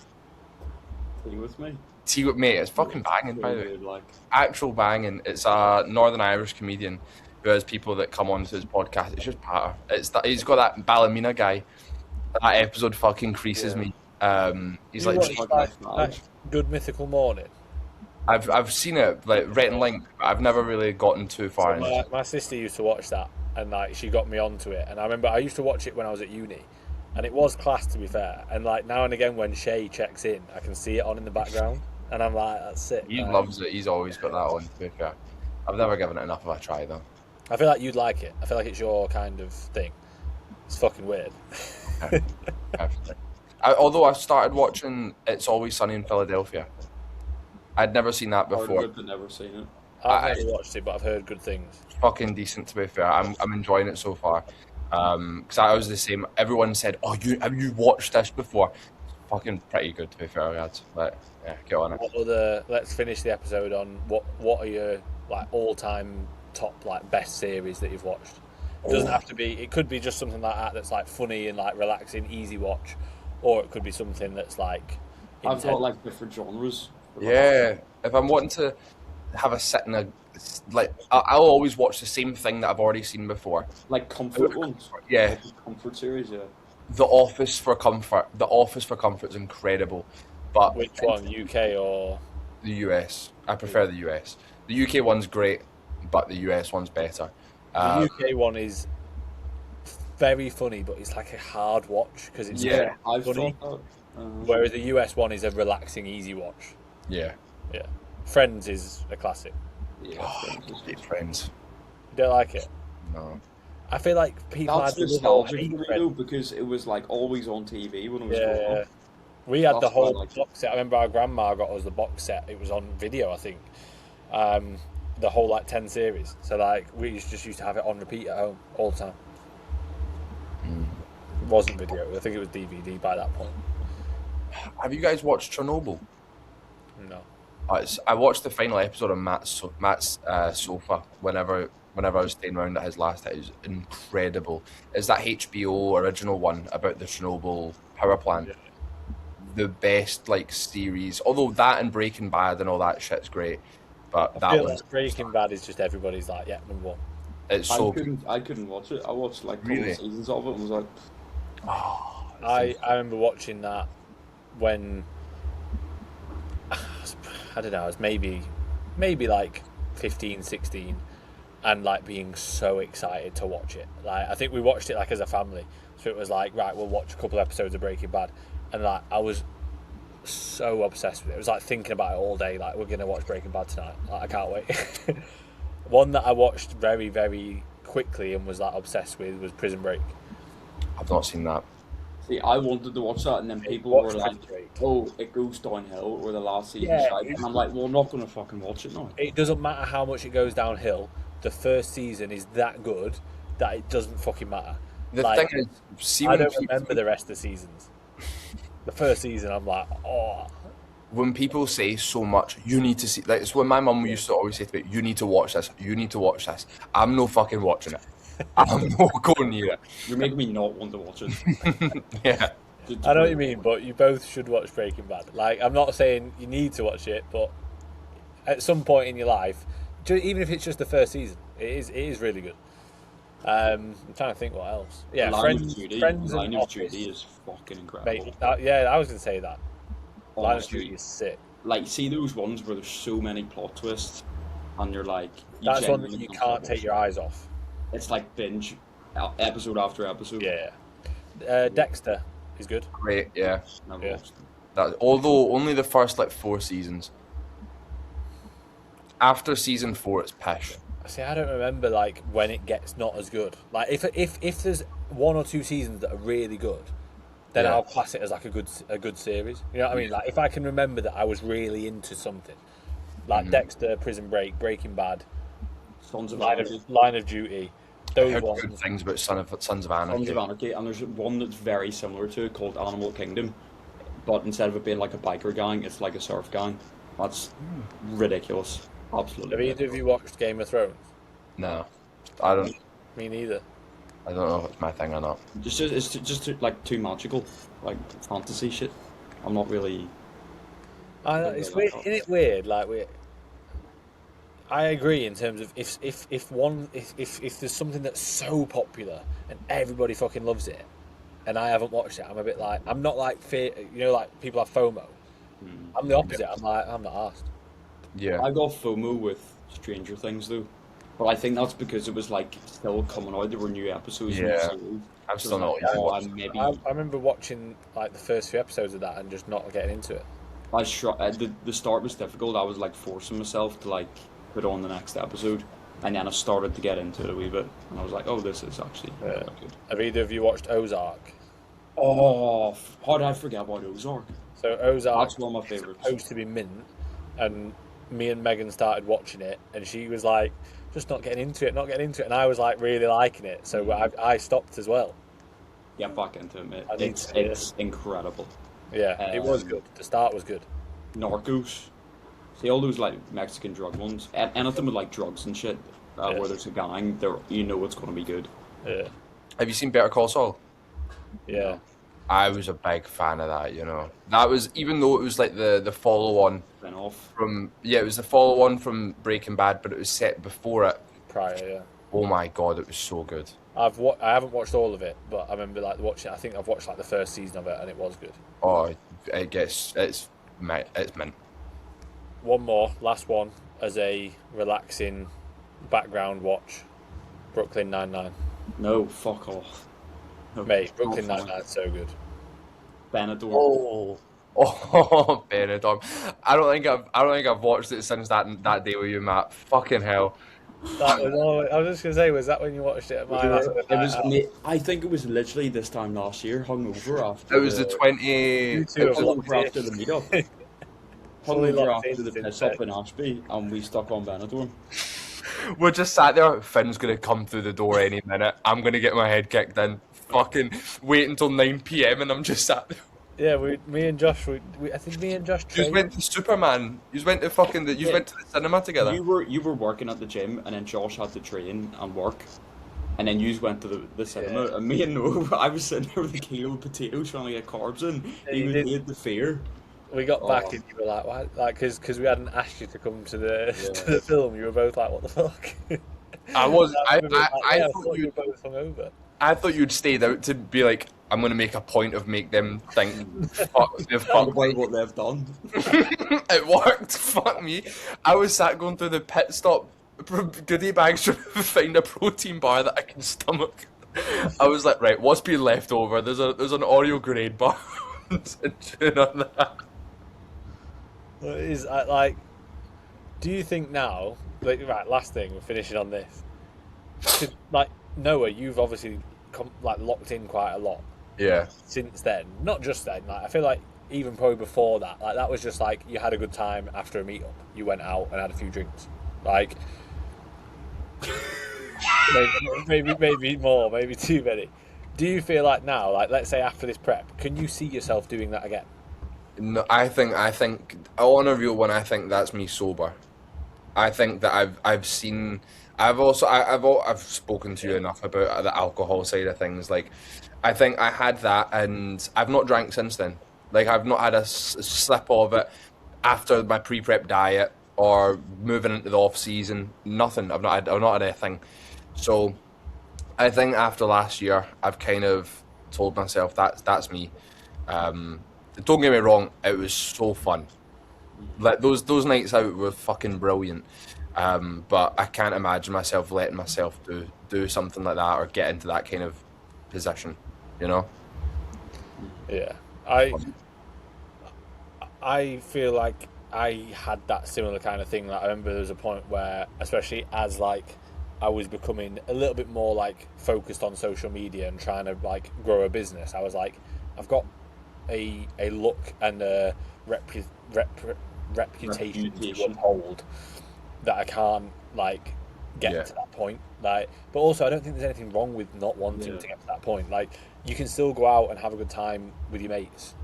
Tea with me. Tea with me. It's fucking banging, by the way. Like, actual banging. It's a Northern Irish comedian who has people that come onto his podcast. It's just patter. He's got that Ballymena guy. That episode fucking creases me. He's you like Good Mythical Morning. I've seen it, like, Rhett and Link, but I've never really gotten too far into it. My sister used to watch that, and like she got me onto it. And I remember I used to watch it when I was at uni, and it was class, to be fair. And like now and again when Shay checks in, I can see it on in the background, and I'm like, that's sick. He loves it. He's always got that on, to be fair. I've never given it enough of a try though. I feel like you'd like it. I feel like it's your kind of thing. It's fucking weird. Although I started watching It's Always Sunny in Philadelphia. I'd never seen that before. I've never seen it. I've never watched it, but I've heard good things. It's fucking decent, to be fair. I'm enjoying it so far. Because I was the same. Everyone said, "Oh, have you watched this before?" It's fucking pretty good, to be fair, lads. Like, yeah, get on it. Let's finish the episode on what are your like all-time top like best series that you've watched. It doesn't have to be. It could be just something like that that's like funny and like relaxing, easy watch, or it could be something that's like. I've got like different genres. Yeah, if I'm wanting to have a sit in I'll always watch the same thing that I've already seen before. Like comfort ones. Yeah. Like comfort series, yeah. The Office for Comfort. The Office for Comfort is incredible, but Which one, UK or? the US. I prefer the US. The UK one's great, but the US one's better. The UK one is very funny, but it's like a hard watch because it's Yeah, I've funny. thought that. Whereas the US one is a relaxing, easy watch. Yeah. Yeah, Friends is a classic. Yeah, Oh, hate Friends. You don't like it? No. I feel like people that's either love or nostalgia hate for me Friends. though, because it was like always on TV when it was Yeah, growing yeah. up. We had the That's why I whole like it. box set. I remember our grandma got us the box set. It was on video, I think. The whole like 10 series. So like we just used to have it on repeat at home all the time. It wasn't video. I think it was DVD by that point. Have you guys watched Chernobyl? No. I watched the final episode of Matt's sofa whenever I was staying around at his last. It was incredible. It's that HBO original one about the Chernobyl power plant. Yeah. The best like series. Although that and Breaking Bad and all that shit's great, but I that feel one's like Breaking Bad is just everybody's like, yeah, number one. it's so I couldn't watch it. I watched like a couple Really? of seasons of it and was like, oh, I remember watching that when I don't know, I was maybe like 15, 16 and like being so excited to watch it. Like I think we watched it like as a family. So it was like, right, we'll watch a couple episodes of Breaking Bad. And like I was so obsessed with it. It was like thinking about it all day, like we're gonna watch Breaking Bad tonight. Like I can't wait. One that I watched very, very quickly and was like obsessed with was Prison Break. I've not seen that. see, I wanted to watch that, and then people Watch were like, Prison Break. "Oh, it goes downhill," or the last season. Yeah, Started. And I'm like, "Well, I'm not gonna fucking watch it now." It doesn't matter how much it goes downhill. The first season is that good that it doesn't fucking matter. The Like, thing is, see I when don't people, remember the rest of the seasons. The first season, I'm like, oh, when people say so much, you need to see. Like it's when my mum used to always say to me, "You need to watch this. You need to watch this." I'm no fucking watching it. I'm not going near it. You're making me not want to watch it. Yeah. I know what you mean, but you both should watch Breaking Bad. Like, I'm not saying you need to watch it, but at some point in your life, even if it's just the first season, it is really good. I'm trying to think what else. Yeah, Line Friends, of Duty. Friends Line and of Office. Duty is fucking incredible. Mate, yeah, I was gonna say that. Line of Honestly, Duty is sick. like, see those ones where there's so many plot twists, and you're like, That's one that genuinely you can't can't watch take it. your eyes off. It's like binge, episode after episode. Yeah. Dexter is good. Great. Yeah. Never Yeah. watched them. That although only the first like 4 seasons. After season 4, it's pish. See, I don't remember like when it gets not as good. Like if there's 1 or 2 seasons that are really good, then Yeah. I'll class it as like a good series. You know what I mean? Like if I can remember that I was really into something, like Dexter, Prison Break, Breaking Bad, Sons of Line Anarchy. of Duty, I those heard ones. good things about Sons of Sons Anarchy. of Anarchy, and there's one that's very similar to it called Animal Kingdom, but instead of it being like a biker gang, it's like a surf gang. That's ridiculous. Absolutely. Have either of ridiculous. you watched Game of Thrones? No, I don't. Me neither. I don't know if it's my thing or not. It's just like too magical, like fantasy shit. I'm not really. I know, Don't it's know weird. that. Isn't it weird? Like I agree in terms of if there's something that's so popular and everybody fucking loves it, and I haven't watched it, I'm a bit like I'm not like fear. You know, like people have FOMO. I'm the opposite. I'm like I'm not asked. Yeah. I got FOMO with Stranger Things though, but I think that's because it was like still coming out. There were new episodes. in the Yeah. series. I'm So still not it's like, even oh, watching. maybe I remember watching like the first few episodes of that and just not getting into it. the start was difficult. I was like forcing myself to like put on the next episode, and then I started to get into it a wee bit, and I was like, oh, this is actually Yeah. really good. Have either of you watched Ozark? Oh, how did I forget about Ozark? So Ozark That's one of my is favorites. supposed to be mint, and me and Megan started watching it, and she was like, just not getting into it, and I was like really liking it, so I stopped as well. Get back into it, mate. I need It's to see it. it's incredible. Yeah, it was good. The start was good. Narcos. See all those like Mexican drug ones. Anything with like drugs and shit, Yeah. where there's a gang, there you know it's going to be good. Yeah, Have you seen Better Call Saul? yeah. I was a big fan of that. You know, that was even though it was like the follow on Spin off. from it was the follow on from Breaking Bad, but it was set before it. Prior, yeah. Oh my god, it was so good. I haven't watched all of it, but I remember like watching. I think I've watched like the first season of it, and it was good. Oh, it's mint. One more, last one, as a relaxing background watch. Brooklyn Nine-Nine. No, fuck off. No, Mate, it's Brooklyn not fun. Nine-Nine is so good. Benidorm. Oh, Benidorm. I don't think I've watched it since that day with you, Matt. Fucking hell. That was all, I was just gonna say, was that when you watched it at mine after the It night was. out? Mate, I think it was literally this time last year. Hungover after. It was the 20. You two it was have the- locked Hungover after the meetup. Fully Hungover locked after the in piss since up in Ashby, and we stuck on Benidorm. We're just sat there. Finn's gonna come through the door any minute. I'm gonna get my head kicked in. Fucking wait until 9 p.m. and I'm just sat there. Yeah, me and Josh, I think me and Josh You trained. went to Superman. You went to fucking. You went to the cinema together. You were working at the gym, and then Josh had to train and work, and then you went to the cinema. Yeah. And me and Noah, I was sitting there with a kilo of potatoes trying to get carbs in. Yeah, He you was did. made the fear. We got back Oh. and you were like, why? Like, because we hadn't asked you to come to the Yeah. to the film. You were both like, what the fuck? I was. We were like, I yeah, thought you you. were both hungover. I thought you'd stayed out to be like, I'm gonna make a point of make them think. Fuck, they've Think fucked. about what they've done. It worked. Fuck me. I was sat going through the pit stop goodie bags trying to find a protein bar that I can stomach. I was like, right, what's been left over? There's an Oreo grade bar. Chewing on that. Well, it is like, do you think now? Like, right, last thing, we're finishing on this. 'Cause, like Noah, you've obviously locked in quite a lot Yeah. since then. Not just then. Like I feel like even probably before that, like that was just like you had a good time after a meetup. You went out and had a few drinks. Like maybe more, maybe too many. Do you feel like now, like let's say after this prep, can you see yourself doing that again? No, I think on a real one, I think that's me sober. I think that I've seen. I've spoken to you enough about the alcohol side of things. Like, I think I had that, and I've not drank since then. Like, I've not had a slip of it after my pre-prep diet or moving into the off season. Nothing. I've not had anything. So, I think after last year, I've kind of told myself that's me. Don't get me wrong, it was so fun. Like those nights out were fucking brilliant. But I can't imagine myself letting myself do something like that or get into that kind of position, you know? Yeah, I feel like I had that similar kind of thing. Like I remember there was a point where, especially as like I was becoming a little bit more like focused on social media and trying to like grow a business, I was like, I've got a look and a reputation to uphold that I can't like get Yeah. to that point. Like, but also I don't think there's anything wrong with not wanting Yeah. to get to that point. Like, you can still go out and have a good time with your mates,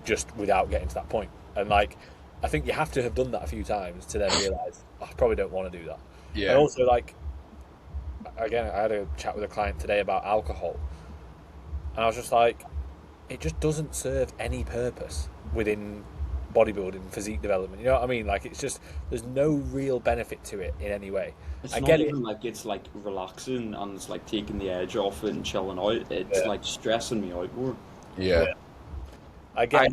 just without getting to that point. And like, I think you have to have done that a few times to then realise I probably don't want to do that. Yeah. And also, like, again, I had a chat with a client today about alcohol, and I was just like, it just doesn't serve any purpose within bodybuilding, physique development. You know what I mean? Like, it's just there's no real benefit to it in any way. It's I not get it. even like it's like relaxing and it's like taking the edge off it and chilling out. It's Yeah. like stressing me out more. Yeah. I get.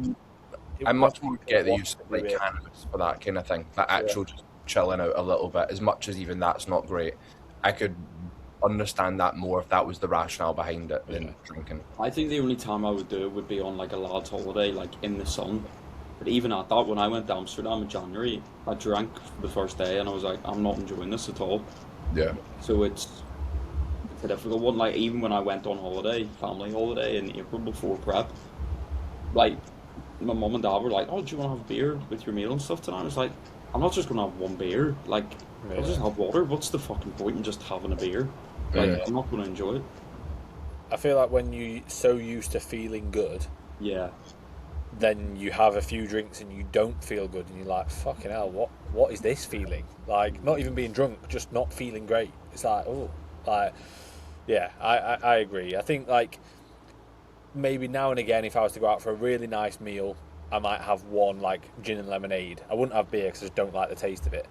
I much more get the use of like Yeah. cannabis for that kind of thing. That actual just chilling out a little bit, as much as even that's not great. I could understand that more if that was the rationale behind it than drinking. I think the only time I would do it would be on like a lad's holiday, like in the sun. But even at that, when I went to Amsterdam in January, I drank the first day and I was like, I'm not enjoying this at all. Yeah. So it's a difficult one. Like even when I went on holiday, family holiday in April before prep, like my mum and dad were like, "Oh, do you want to have a beer with your meal and stuff tonight?" I was like, "I'm not just gonna have one beer. Like I'll just have water. What's the fucking point in just having a beer? Like Yeah. I'm not gonna enjoy it." I feel like when you so used to feeling good, Yeah. then you have a few drinks and you don't feel good, and you're like, fucking hell, what is this feeling? Like, not even being drunk, just not feeling great. It's like, oh, like, yeah, I agree. I think like maybe now and again, if I was to go out for a really nice meal, I might have one like gin and lemonade. I wouldn't have beer because I just don't like the taste of it.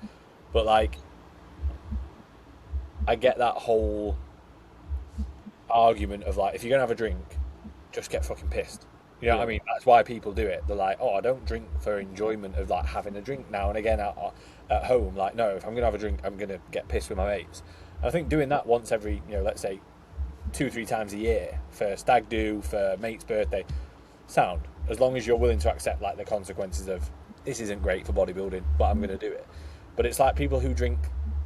But like, I get that whole argument of like, if you're gonna have a drink, just get fucking pissed. You know what I Yeah. mean? That's why people do it. They're like, oh, I don't drink for enjoyment of like having a drink now and again at home. Like, no, if I'm gonna have a drink, I'm gonna get pissed with my mates. And I think doing that once every, let's say 2-3 times a year for stag do, for mate's birthday, sound. As long as you're willing to accept like the consequences of this isn't great for bodybuilding, but I'm gonna do it. But it's like people who drink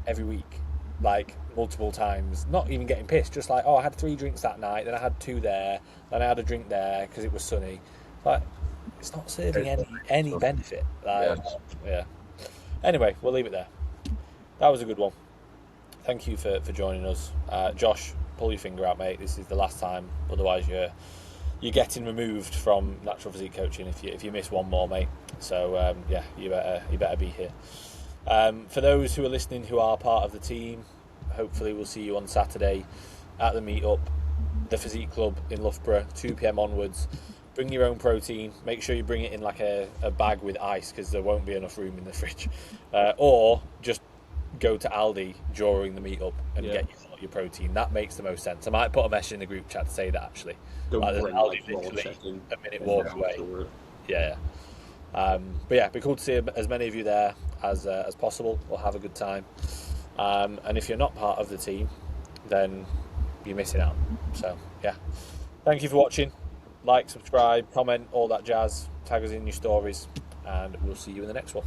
every week, like multiple times, not even getting pissed, just like, oh, I had 3 drinks that night, then I had 2 there, then I had a drink there because it was sunny. Like, it's not serving any benefit. Like, yeah. Anyway, we'll leave it there. That was a good one. Thank you for joining us, Josh. Pull your finger out, mate. This is the last time. Otherwise, you're getting removed from natural physique coaching if you miss one more, mate. So yeah, you better be here. For those who are listening who are part of the team, hopefully we'll see you on Saturday at the meetup, the Physique Club in Loughborough, 2 p.m. onwards. Bring your own protein. Make sure you bring it in like a bag with ice because there won't be enough room in the fridge. Or just go to Aldi during the meetup and get your protein. That makes the most sense. I might put a message in the group chat to say that actually. Don't Like, there's bring, Aldi raw literally chicken. a minute walk away. Sure. Yeah. But yeah, it'd be cool to see as many of you there as possible. We'll have a good time. And if you're not part of the team, then you're missing out. So yeah, thank you for watching. Like, subscribe, comment, all that jazz. Tag us in your stories, and we'll see you in the next one.